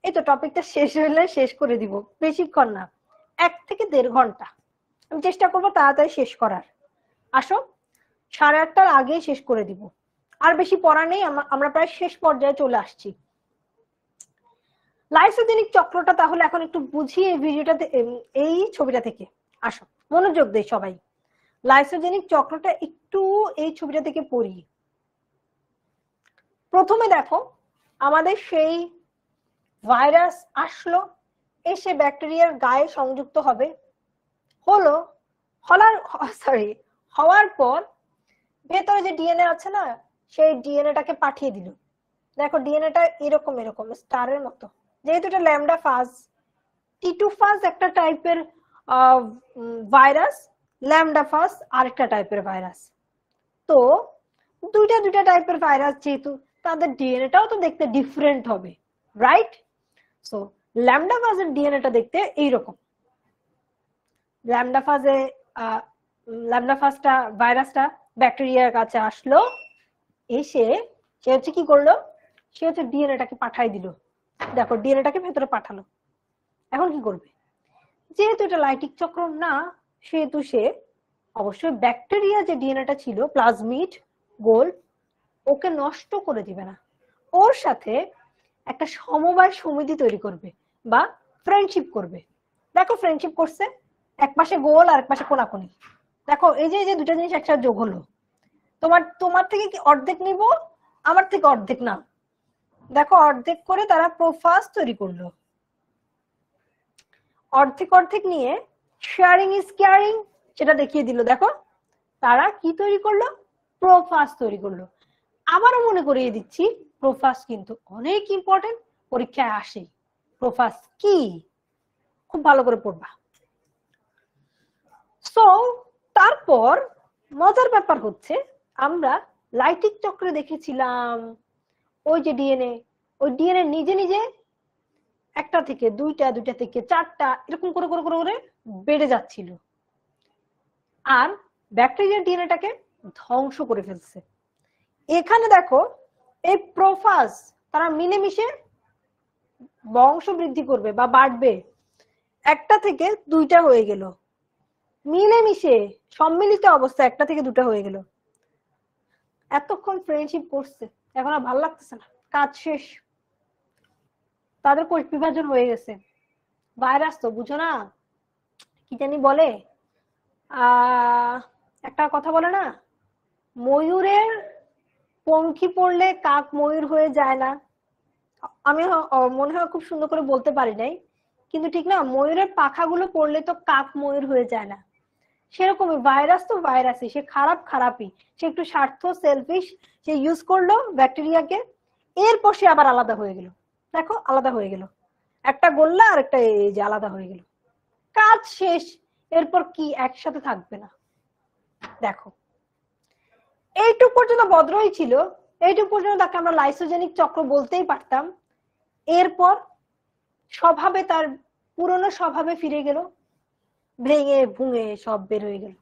A: এই তো টপিকটা শেষ হলে শেষ করে দিব, বেশিক্ষণ না, 1 থেকে 1.5 ঘন্টা। আমি চেষ্টা করবো তাড়াতাড়ি শেষ করার। আসো, 8:30টার আগে শেষ করে দিব, আর বেশি পড়া নেই, আমরা প্রায় শেষ পর্যায়ে চলে আসছি। লাইসোজেনিক চক্রটা তাহলে এখন একটু বুঝি এই ভিডিওটাতে, এই ছবিটা থেকে। আসো, মনোযোগ দেই সবাই, লাইসোজেনিক চক্রটা একটু এই ছবিটা থেকে পড়ি। প্রথমে দেখো, আমাদের সেই ভাইরাস আসলো, এসে ব্যাকটেরিয়ার গায়ে সংযুক্ত হবে, হওয়ার পর ভেতরে যে ডিএনএ আছে না, সেই ডিএনএটাকে পাঠিয়ে দিল। দেখো ডিএনএটা এরকম এরকম স্টারের মতো, যেহেতু এটা ল্যামডা ফাজ, টি2 ফাজ একটা টাইপের ভাইরাস, ল্যামডা ফাজ আরেকটা টাইপের ভাইরাস। তো দুইটা টাইপের ভাইরাস যেহেতু, তাদের ডিএনএটাও তো দেখতে ডিফারেন্ট হবে, রাইট? সো ল্যামডা ফাজের ডিএনএটা দেখতে এইরকম। ল্যামডা ফাজটা ভাইরাসটা ব্যাকটেরিয়ার কাছে আসলো, এসে সে হচ্ছে কি করলো, সে হচ্ছে ডিএনএটাকে পাঠাই দিল। দেখো ডিএনএটাকে ভেতরে পাঠালো। এখন কি করবে, যেহেতু এটা লাইটিক চক্র না, সেহেতু সে অবশ্যই ব্যাকটেরিয়া যে ডিএনএটা ছিল, প্লাজমিড গোল, ওকে নষ্ট করে দিবে না, ওর সাথে একটা সমবায় সমিতি তৈরি করবে বা ফ্রেন্ডশিপ করবে। দেখো ফ্রেন্ডশিপ করছে, এক পাশে গোল আর এক পাশে কোনাকুনি। দেখো এই যে দুটো জিনিস একসাথে যোগ হলো, তোমার থেকে কি অর্ধেক নিব আমার থেকে অর্ধেক না, দেখো অর্ধেক করে তারা প্রোফাজ তৈরি করলো। অর্ধেক অর্ধেক নিয়ে শেয়ারিং ইজ কেয়ারিং সেটা দেখিয়ে দিল। দেখো তারা কি তৈরি করলো, প্রোফাজ তৈরি করলো। আবারও মনে করিয়ে দিচ্ছি প্রোফাজ কিন্তু অনেক ইম্পর্টেন্ট, পরীক্ষায় আসে। প্রোফাজ কি খুব ভালো করে পড়বা। সো তারপর মজার ব্যাপার হচ্ছে আমরা লাইটিক চক্রে দেখেছিলাম ওই যে ডিএনএ, ওই ডিএনএ নিজে নিজে একটা থেকে দুইটা, দুইটা থেকে চারটা এরকম করে করে করে করে বেড়ে যাচ্ছিল, আর ব্যাকটেরিয়ার ডিএনএটাকে ধ্বংস করে ফেলছে। এখানে দেখো এই প্রোফাজ তারা মিলেমিশে বংশ বৃদ্ধি করবে বা বাড়বে, একটা থেকে দুইটা হয়ে গেল, মিলেমিশে সম্মিলিত অবস্থা একটা থেকে দুটা হয়ে গেল। এতক্ষণ ফ্রেন্ডশিপ করছে, এখন আর ভালো লাগতেছে না, কাজ শেষ, তাদের কোষ বিভাজন হয়ে গেছে। ভাইরাস তো বুঝো না, কি জানি বলে, একটা কথা বলে না, ময়ূরের পঙ্খি পড়লে কাক ময়ূর হয়ে যায় না। আমি মনে হয় খুব সুন্দর করে বলতে পারি নাই, কিন্তু ঠিক না, ময়ূরের পাখাগুলো পড়লে তো কাক ময়ূর হয়ে যায় না। সেরকমই ভাইরাস তো ভাইরাসই, সে খারাপ খারাপই, সে একটু স্বার্থ সেলফিশ, সে ইউজ করলো ব্যাকটেরিয়াকে, এরপর সে আবার আলাদা হয়ে গেল। দেখো আলাদা হয়ে গেল, একটা গোল্লা আর একটা এই যে আলাদা হয়ে গেল, কাজ শেষ। এরপর কি একসাথে থাকবে না। দেখো এইটুক পর্যন্ত ভদ্রই ছিল, এইটুক পর্যন্ত তাকে আমরা লাইসোজেনিক চক্র বলতেই পারতাম। এরপর স্বভাবে তার পুরনো স্বভাবে ফিরে গেল, ভেঙে ভুঙে সব বের হয়ে গেল,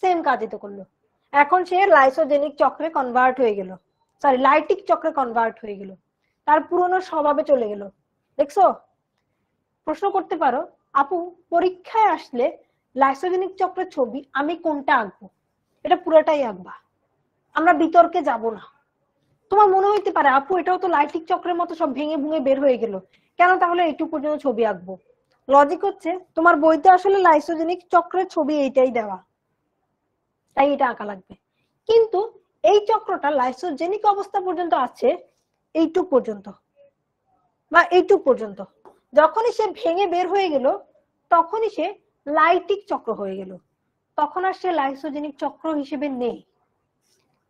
A: সেম কাজই তো করলো। এখন সে লাইসোজেনিক চক্রে কনভার্ট হয়ে গেল, সরি লাইটিক চক্রে কনভার্ট হয়ে গেল, তার পুরনো স্বভাবে চলে গেল। দেখছো, প্রশ্ন করতে পারো আপু পরীক্ষায় আসলে লাইসোজেনিক চক্রের ছবি আমি কোনটা আঁকবো, এটা পুরোটাই আঁকবা, আমরা বিতর্কে যাব না। তোমার মনে হইতে পারে আপু এটাও তো লাইটিক চক্রের মতো সব ভেঙে ভুঙে বের হয়ে গেল, কেন তাহলে এইটুকু পর্যন্ত ছবি আঁকবো? লজিক হচ্ছে তোমার বইতে আসলে লাইসোজেনিক চক্রের ছবি এইটাই দেওয়া, তাই এটা আঁকা লাগবে। কিন্তু এই চক্রটা লাইসোজেনিক অবস্থা পর্যন্ত আছে এইটুক পর্যন্ত বা এইটুক পর্যন্ত, যখনই সে ভেঙে বের হয়ে গেল তখনই সে লাইটিক চক্র হয়ে গেল, তখন আর সে লাইসোজেনিক চক্র হিসেবে নেই।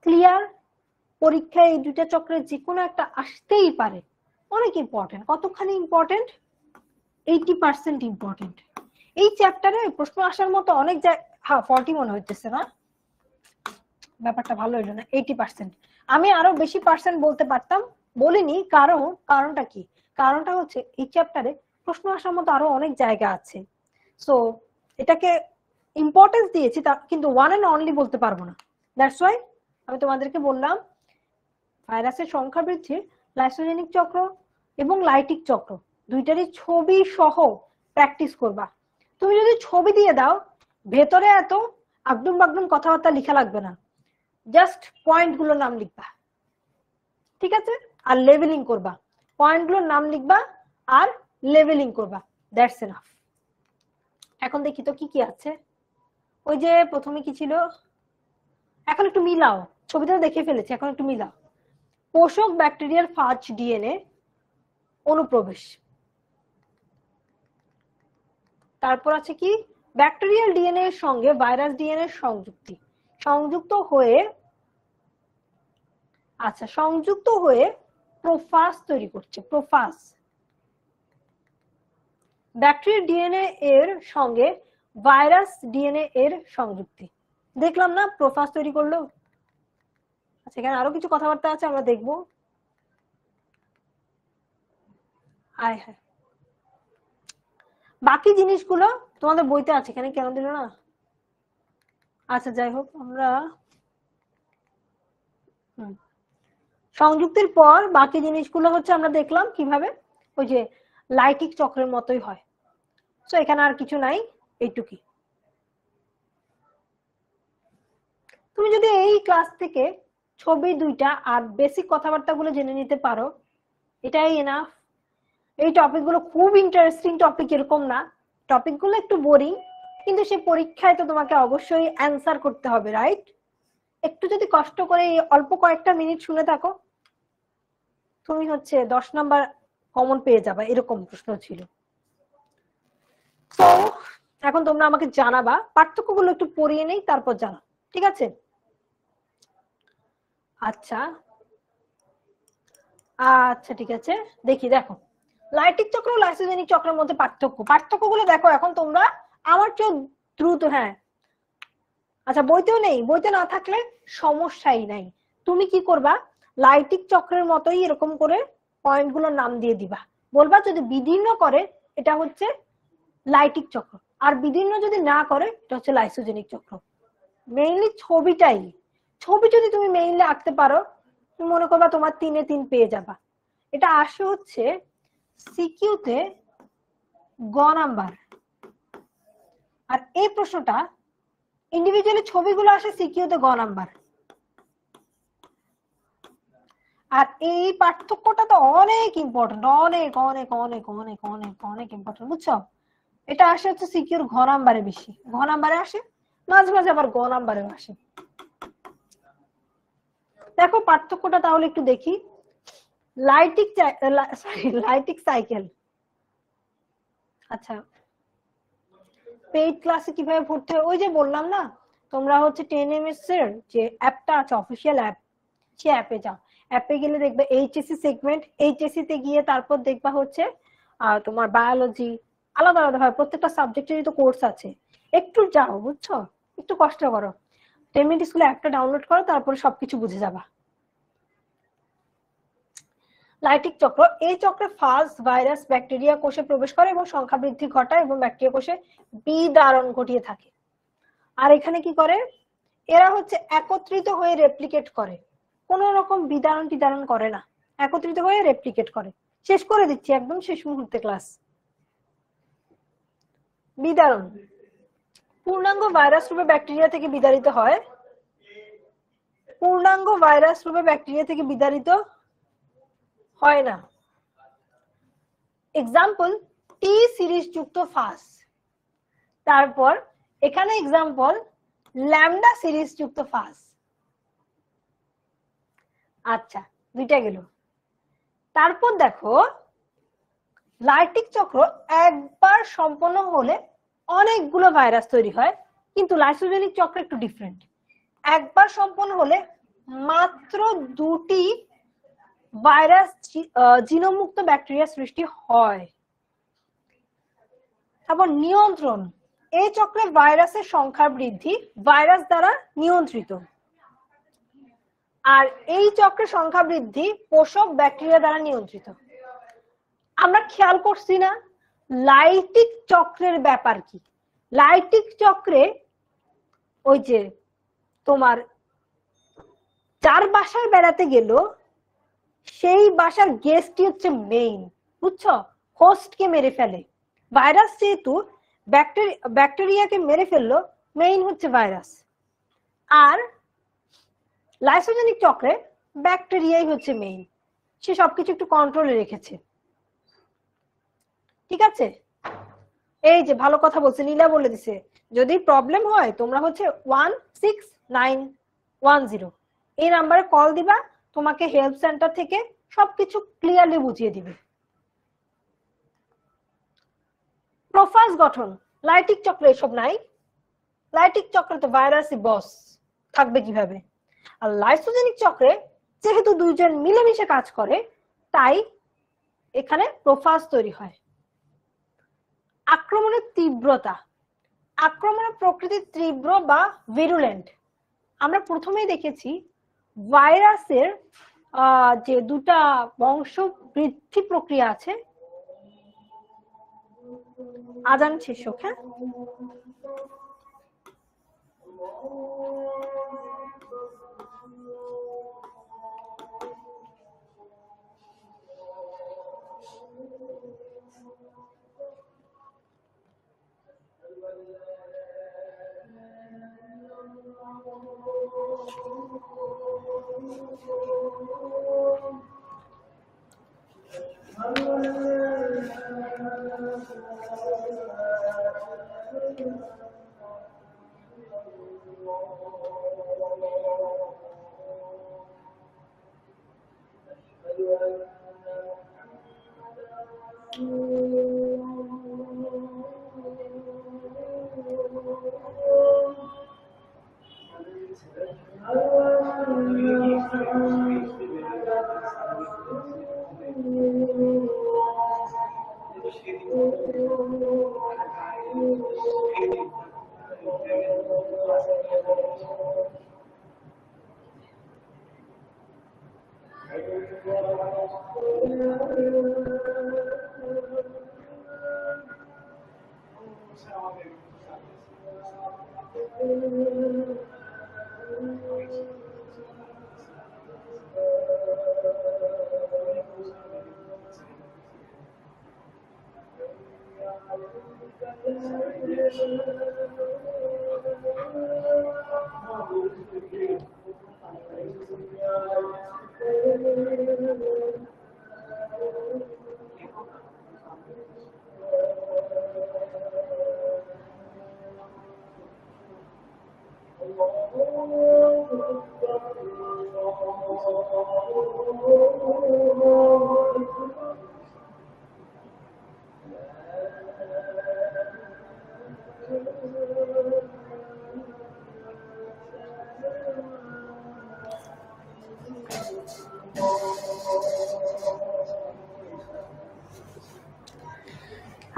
A: ক্লিয়ার? পরীক্ষায় এই দুইটা চক্রের যে কোনো একটা আসতেই পারে। অনেক ইম্পর্টেন্ট, কতখানি ইম্পর্টেন্ট, 80% ইম্পর্টেন্ট। এই চ্যাপ্টারে প্রশ্ন আসার মতো অনেক হ্যাঁ 40 মনে হইতেছে না, ব্যাপারটা ভালো হইলো না, 80%। আমি আরো বেশি পার্সেন্ট বলতে পারতাম, বলিনি, কারণটা কি, কারণটা হচ্ছে এই চ্যাপ্টারে প্রশ্ন আসার মতো আরো অনেক জায়গা আছে। সো এটাকে ইম্পর্টেন্স দিয়েছি, তা কিন্তু ওয়ান এন্ড অনলি বলতে পারবো না। দ্যাটস ওয়াই আমি তোমাদেরকে বললাম ভাইরাসের সংখ্যা বৃদ্ধি, লাইসোজেনিক চক্র এবং লাইটিক চক্র দুইটারই ছবি সহ প্র্যাকটিস করবা। তুমি যদি ছবি দিয়ে দাও, ভেতরে এত আগডুম বাগডুম কথাবার্তা লেখা লাগবে না, জাস্ট পয়েন্ট গুলোর নাম লিখবা, ঠিক আছে? আর লেভেলিং করবা, পয়েন্ট গুলোর নাম লিখবা আর লেভেলিং করবা, দ্যাটস এনাফ। এখন দেখি তো কি কি আছে। ওই যে প্রথমে কি ছিল, এখন একটু মিলাও, ছবিটা দেখে ফেলেছি, এখন একটু মিলাও। পোষক ব্যাকটেরিয়ার ফাজ ডিএনএ অনুপ্রবেশ, তারপর আছে কি ব্যাকটেরিয়াল ডিএনএ এর সঙ্গে ভাইরাস ডিএনএ এর সংযুক্তি, সংযুক্ত হয়ে আচ্ছা সংযুক্ত হয়ে প্রোফাজ তৈরি করছে। প্রোফাজ ব্যাকটেরিয়াল ডিএনএ এর সঙ্গে ভাইরাস ডিএনএ এর সংযুক্তি, দেখলাম না প্রোফাজ তৈরি করলো। আচ্ছা এখানে আরো কিছু কথাবার্তা আছে, আমরা দেখবো। আয় হ্যাঁ, বাকি জিনিসগুলো তোমাদের বইতে আছে, এখানে কেন দিল না? আচ্ছা যাই হোক, আমরা সংযুক্তির পর বাকি জিনিসগুলো হচ্ছে আমরা দেখলাম কিভাবে ওই যে লাইটিক চক্রের মতোই হয়। তো এখানে আর কিছু নাই, এইটুকুই। তুমি যদি এই ক্লাস থেকে ছবি দুইটা আর বেসিক কথাবার্তাগুলো জেনে নিতে পারো, এটাই এনাফ। এই টপিকগুলো খুব ইন্টারেস্টিং টপিক এরকম না, টপিকগুলো একটু বোরিং, কিন্তু সে পরীক্ষায় তো তোমাকে অবশ্যই অ্যান্সার করতে হবে, রাইট? একটু যদি কষ্ট করে অল্প কয়েকটা মিনিট শুনে থাকো, তুমি হচ্ছে 10 নাম্বার কমন পেয়ে যাবা, এরকম প্রশ্ন ছিল। তো এখন তোমরা আমাকে জানাবা, পার্থক্যগুলো একটু পড়িয়ে নেই তারপর জানা, ঠিক আছে? আচ্ছা আচ্ছা ঠিক আছে, দেখি দেখো লাইটিক চক্র ও লাইসোজেনিক চক্রের মধ্যে পার্থক্যগুলো দেখো এখন তোমরা আমার চেয়ে দ্রুত। হ্যাঁ আচ্ছা, বইতেও নেই, বইতে না থাকলে সমস্যাই নাই। তুমি কি করবা, লাইটিক চক্রের মতোই এরকম করে পয়েন্টগুলোর নাম দিয়ে দিবা, বলবা যদি বিদীর্ণ করে এটা হচ্ছে লাইটিক চক্র, আর বিদীর্ণ যদি না করে এটা হচ্ছে লাইসোজেনিক চক্র। মেইনলি ছবিটাই, ছবি যদি তুমি মেইনলি আঁকতে পারো, তুমি মনে করবা তোমার 3-এ 3 পেয়ে যাবা। এটা আসে হচ্ছে সিকিউতে গ নাম্বার, আর এই প্রশ্নটা ইন্ডিভিজুয়ালি ছবিগুলো আসে সিকিউতে গ নাম্বার। আর এই পার্থক্যটা তো অনেক ইম্পর্টেন্ট, অনেক অনেক অনেক অনেক অনেক অনেক ইম্পর্টেন্ট, বুঝছো? এটা আসে হচ্ছে সিকিউর ঘ নাম্বারে, বেশি ঘ নাম্বারে আসে, মাঝে মাঝে আবার গ নাম্বারেও আসে। দেখো পার্থক্যটা তাহলে একটু দেখি। লাইটিক সাইকেল, আচ্ছা পেইড ক্লাসে কিভাবে ভর্তি হয়? ওই যে বললাম না, তোমরা হচ্ছে 10ms এর যে অ্যাপটা আছে, অফিসিয়াল অ্যাপ, সে অ্যাপে যাও। অ্যাপে গেলে দেখবে এইচএসসি সেগমেন্ট, এইচএসসি তে গিয়ে তারপর দেখবা হচ্ছে তোমার বায়োলজি, আলাদা আলাদা হয়, প্রত্যেকটা সাবজেক্টেরই তো কোর্স আছে। একটু যাও, বুঝছো? একটু কষ্ট করো, 10 মিনিট স্কুলে অ্যাপটা ডাউনলোড করো, তারপরে সবকিছু বুঝে যাবা। লাইটিক চক্র, এই চক্রে ফাজ, ভাইরাস, ব্যাকটেরিয়া কোষে প্রবেশ করে এবং সংখ্যা বৃদ্ধি ঘটায় এবং ব্যাকটেরিয়া কোষে বিদারণ ঘটিয়ে থাকে। আর এখানে কি করে, এরা হচ্ছে একত্রিত হয়ে রেপ্লিকেট করে, কোন রকম বিদারণ টিদারণ করে না, একত্রিত হয়ে রেপ্লিকেট করে। শেষ করে দিচ্ছি, একদম শেষ মুহূর্তে ক্লাস। বিদারণ, পূর্ণাঙ্গ ভাইরাস রূপে ব্যাকটেরিয়া থেকে বিদারিত হয়, পূর্ণাঙ্গ ভাইরাস রূপে ব্যাকটেরিয়া থেকে বিদারিত হয় না। এক্সাম্পল টি সিরিজ যুক্ত ফাস, তারপর এখানে এক্সাম্পল ল্যামডা সিরিজ যুক্ত ফাস। আচ্ছা দুইটা গেল। তারপর দেখো লাইটিক চক্র একবার সম্পন্ন হলে অনেকগুলো ভাইরাস তৈরি হয়, কিন্তু লাইসোজেনিক চক্র একটু ডিফারেন্ট, একবার সম্পন্ন হলে মাত্র 2টি ভাইরাস জিনোমুক্ত ব্যাকটেরিয়া সৃষ্টি হয়। তারপর নিয়ন্ত্রণ, এই চক্রে ভাইরাসের সংখ্যা বৃদ্ধি ভাইরাস দ্বারা নিয়ন্ত্রিত, আর এই চক্রের সংখ্যা বৃদ্ধি পোষক ব্যাকটেরিয়া দ্বারা নিয়ন্ত্রিত। আমরা খেয়াল করছি না লাইটিক চক্রের ব্যাপার কি? লাইটিক চক্রে ওই যে তোমার যার বাসায় বেড়াতে গেল সেই বাসার গেস্টই হচ্ছে মেইন, বুঝছো? হোস্টকে মেরে ফেলে ভাইরাস, যেহেতু ব্যাকটেরিয়াকে মেরে ফেললো, মেইন হচ্ছে ভাইরাস। আর লাইসোজেনিক চক্রে ব্যাকটেরিয়াই হচ্ছে মেইন, সে সবকিছু একটু কন্ট্রোলে রেখেছে, ঠিক আছে? এই যে ভালো কথা বলছে, নীলা বলে দিছে যদি প্রবলেম হয় তোমরা হচ্ছে 16910 এই নাম্বারে কল দিবা, তোমাকে হেল্প সেন্টার থেকে সবকিছু ক্লিয়ারলি বুঝিয়ে দিবে। প্রোফাজ গঠন, লাইটিক চক্রে এসব নাই, লাইটিক চক্রে তো ভাইরাসই বস, থাকবে কিভাবে? আর লাইসোজেনিক চক্রে যেহেতু দুইজন মিলেমিশে কাজ করে, তাই এখানে প্রোফাজ তৈরি হয়। আক্রমণের তীব্রতা, আক্রমণের প্রকৃতি তীব্র বা ভিরুলেন্ট। আমরা প্রথমেই দেখেছি ভাইরাসের যে দুটা বংশ বৃদ্ধি প্রক্রিয়া আছে। আজান শেষ হোক, হ্যাঁ?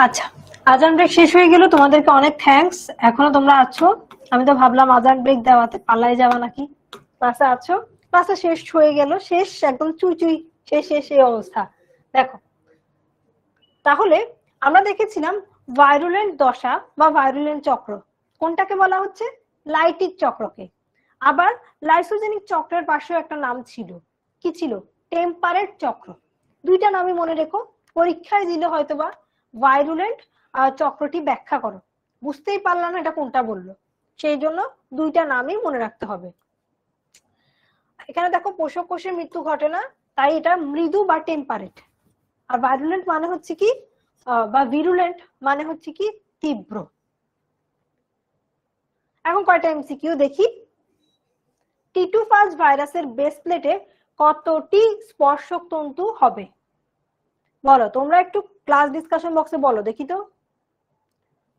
A: আচ্ছা, আজান ব্রেক শেষ হয়ে গেল, তোমাদেরকে অনেক থ্যাঙ্কস। এখনো তোমরা আছো, আমি তো ভাবলাম আজান ব্রেক দেওয়াতে পাল্লাই যাওয়া নাকি। ক্লাসে আছো, ক্লাসে শেষ হয়ে গেল, শেষ একদম চুই চুই শেষ শেষ এই অবস্থা। দেখো, তাহলে আমরা দেখেছিলাম ভাইরুলেন্ট দশা বা ভাইরুলেন্ট চক্র কোনটাকে বলা হচ্ছে? লাইটিক চক্রকে। আবার লাইসোজেনিক চক্রের পাশেও একটা নাম ছিল, কি ছিল? টেম্পারেট চক্র। দুইটা নামই মনে রেখো, পরীক্ষায় দিলে হয়তোবা ভাইরুলেন্ট চক্রটি ব্যাখ্যা করো, বুঝতেই পারলাম না এটা কোনটা বললো, সেই জন্য দুইটা নামই মনে রাখতে হবে। এখানে দেখো পোষক কোষের মৃত্যু ঘটে না, তাই এটা মৃদু বা টেম্পারেট। আর ভাইরুলেন্ট মানে হচ্ছে কি, বা ভিরুলেন্ট মানে হচ্ছে কি তীব্র। এখন কয়টা এমসিকিউ দেখি। টি2 ফার্স্ট ভাইরাসের বেস প্লেটে কতটি স্পর্শক তন্তু হবে? বলো তোমরা, একটু ক্লাস ডিসকাশন বক্সে বলো দেখি তো,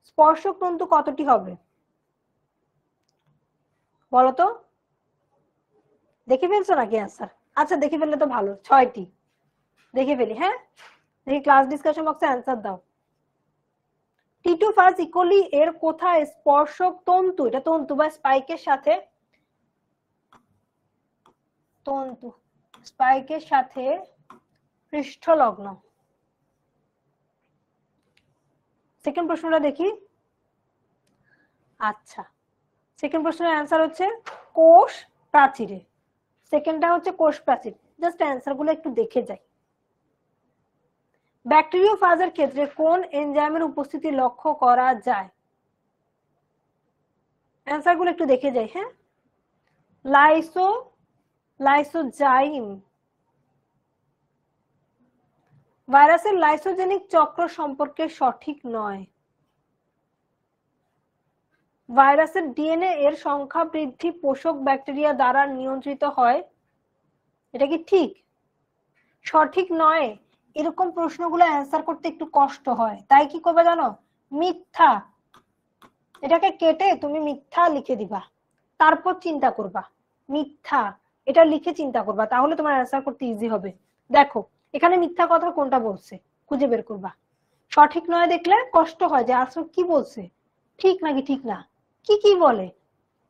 A: স্পর্শক তন্তু কতটি হবে বলো তো? দেখে ফেলছো নাকি অ্যান্সার? আচ্ছা দেখে ফেললে তো ভালো, 6টি দেখে ফেলি। হ্যাঁ, দেখি ক্লাস ডিসকাশন বক্সে অ্যান্সার দাও। টি2 ফার্স্ট ইকোলি এর কোথায় স্পর্শক তন্তু, এটা তন্তু বা স্পাইকের সাথে, তন্তু স্পাইকের সাথে পৃষ্ঠলগ্ন। সেকেন্ড প্রশ্নটা দেখি। আচ্ছা, সেকেন্ড প্রশ্নের অ্যান্সার হচ্ছে কোষ প্রাচীরে। সেকেন্ডটা হচ্ছে কোষ প্রাচীর। জাস্ট অ্যান্সার গুলো একটু দেখে যাই। ব্যাকটেরিওফাজের ক্ষেত্রে কোন এনজাইমের উপস্থিতি লক্ষ্য করা যায়? অ্যান্সার গুলো একটু দেখে যাই। হ্যাঁ, লাইসোজাইম। ভাইরাসের লাইসোজেনিক চক্র সম্পর্কে সঠিক নয়। ভাইরাসের ডিএনএ এর সংখ্যা বৃদ্ধি পোষক ব্যাকটেরিয়া দ্বারা নিয়ন্ত্রিত হয়, এটা কি ঠিক? সঠিক নয়। এরকম প্রশ্নগুলো অ্যান্সার করতে একটু কষ্ট হয়, তাই কি করবে জানো? মিথ্যা, এটাকে কেটে তুমি মিথ্যা লিখে দিবা, তারপর চিন্তা করবা। মিথ্যা এটা লিখে চিন্তা করবা, তাহলে তোমার অ্যান্সার করতে ইজি হবে। দেখো এখানে মিথ্যা কথা কোনটা বলছে খুঁজে বের করবা। সঠিক নয় দেখলে কষ্ট হয় যে আসলে কি বলছে, ঠিক নাকি ঠিক না, কি কি বলে,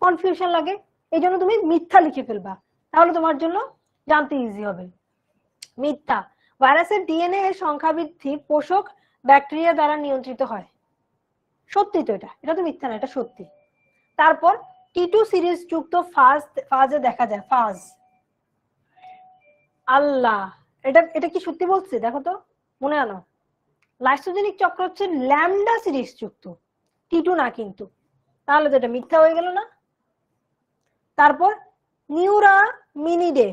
A: কনফিউশন লাগে। এই জন্য তুমি মিথ্যা লিখে ফেলবা, তাহলে তোমার জন্য জানতে ইজি হবে। মিথ্যা, ভাইরাসের ডিএনএ এর সংখ্যা বৃদ্ধি পোষক ব্যাকটেরিয়া দ্বারা নিয়ন্ত্রিত হয়। সত্যি তো, এটা তো মিথ্যা না, এটা সত্যি। তারপর টি2 সিরিজ যুক্ত ফাজে দেখা যায়, ফাজ। আল্লাহ, এটা কি সত্যি বলছে? দেখো তো, মনে আনো। লাইসোজেনিক চক্র হচ্ছে ল্যামডা সিরিজ যুক্ত, টি2 না কিন্তু, তাহলে তো এটা মিথ্যা হয়ে গেল না। তারপর নিউরামিনিডে,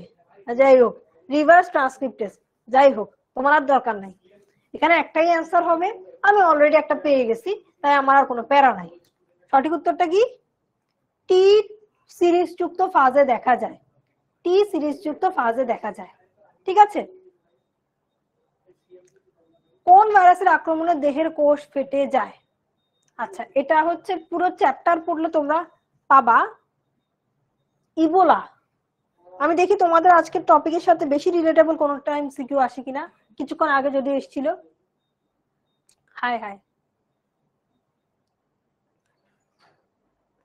A: যাই হোক, রিভার্স ট্রান্সক্রিপ্টেজ, যাই হোক, তোমার আর দরকার নাই। এখানে একটাই অ্যান্সার হবে, আমি অলরেডি একটা পেয়ে গেছি, তাই আমার আর কোনো প্যারা নাই। সঠিক উত্তরটা কি? টি সিরিজ যুক্ত ফাজে দেখা যায়, টি সিরিজ যুক্ত ফাজে দেখা যায়। ঠিক আছে? কোন ভাইরাসের আক্রমণে দেহের কোষ ফেটে যায়? আচ্ছা, এটা হচ্ছে পুরো চ্যাপ্টার পড়লে তোমরা পাবা। ইবোলা। আমি দেখি তোমাদের আজকের টপিকের সাথে বেশি রিলেটেবল কোনটা এমসিকিউ আসে কিনা। কিছুক্ষণ আগে যদি এসেছিল। হাই হাই,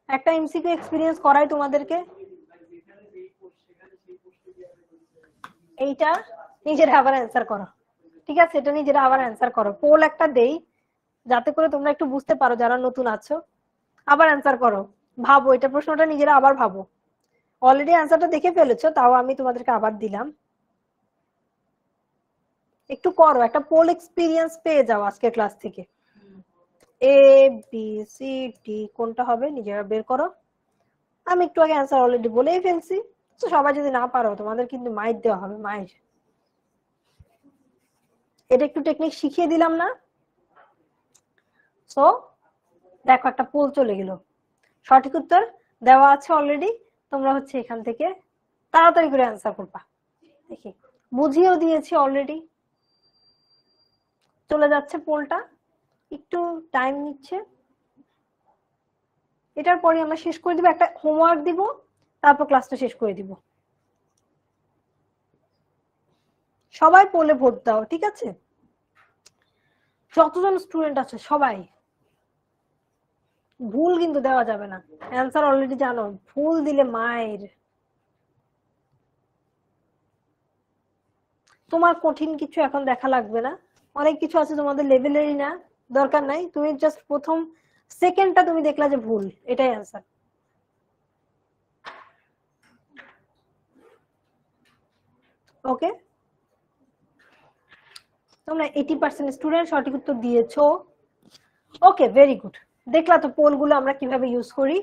A: একটা এমসিকিউ এক্সপেরিয়েন্স করাই তোমাদেরকে। এইটা নিজেরা আবার অ্যান্সার করো, ঠিক আছে? এটা নিজেরা আবার অ্যান্সার করো। পোল একটা দেই যাতে করে তোমরা একটু বুঝতে পারো যারা নতুন আছো। আবার অ্যান্সার করো, ভাবো এটা প্রশ্নটা নিজেরা আবার ভাবো। অলরেডি অ্যান্সারটা দেখে ফেলেছো, তাও আমি তোমাদেরকে আবার দিলাম। একটু করো, একটা পোল এক্সপেরিয়েন্স পেয়ে যাও আজকে ক্লাস থেকে। এ বি সি ডি কোনটা হবে নিজেরা বের করো। আমি একটু আগে অ্যান্সার অলরেডি বলেই ফেলছি, তো সবাই যদি না পারো তোমাদের কিন্তু মাইর দেওয়া হবে, মাইর। এটা একটু টেকনিক শিখিয়ে দিলাম না? সো দেখো একটা পোল চলে গেল। সঠিক উত্তর দেওয়া আছে অলরেডি, তোমরা হচ্ছে এখান থেকে তাড়াতাড়ি করে অ্যান্সার করবা। দেখি, বুঝিয়েও দিয়েছি অলরেডি। চলে যাচ্ছে পোলটা, একটু টাইম নিচ্ছে। এটার পরে আমরা শেষ করে দিব, একটা হোমওয়ার্ক দিব, তারপর ক্লাসটা শেষ করে দিব। সবাই পোলে ভোট দাও, ঠিক আছে? যতজন স্টুডেন্ট আছে সবাই। ভুল কিন্তু দেওয়া যাবে না, অ্যান্সার অলরেডি জানো, ভুল দিলে মায়ের। তোমার কঠিন কিছু এখন দেখা লাগবে না, অনেক কিছু আছে তোমাদের লেভেলেরই না, দরকার নাই। তুমি জাস্ট প্রথম সেকেন্ডটা তুমি দেখলা যে ভুল, এটাই অ্যান্সার। ওকে, তোমরা 80% স্টুডেন্ট সঠিক উত্তর দিয়েছো। ওকে, ভেরি গুড। দেখলা তো পোলগুলো আমরা কিভাবে ইউজ করি।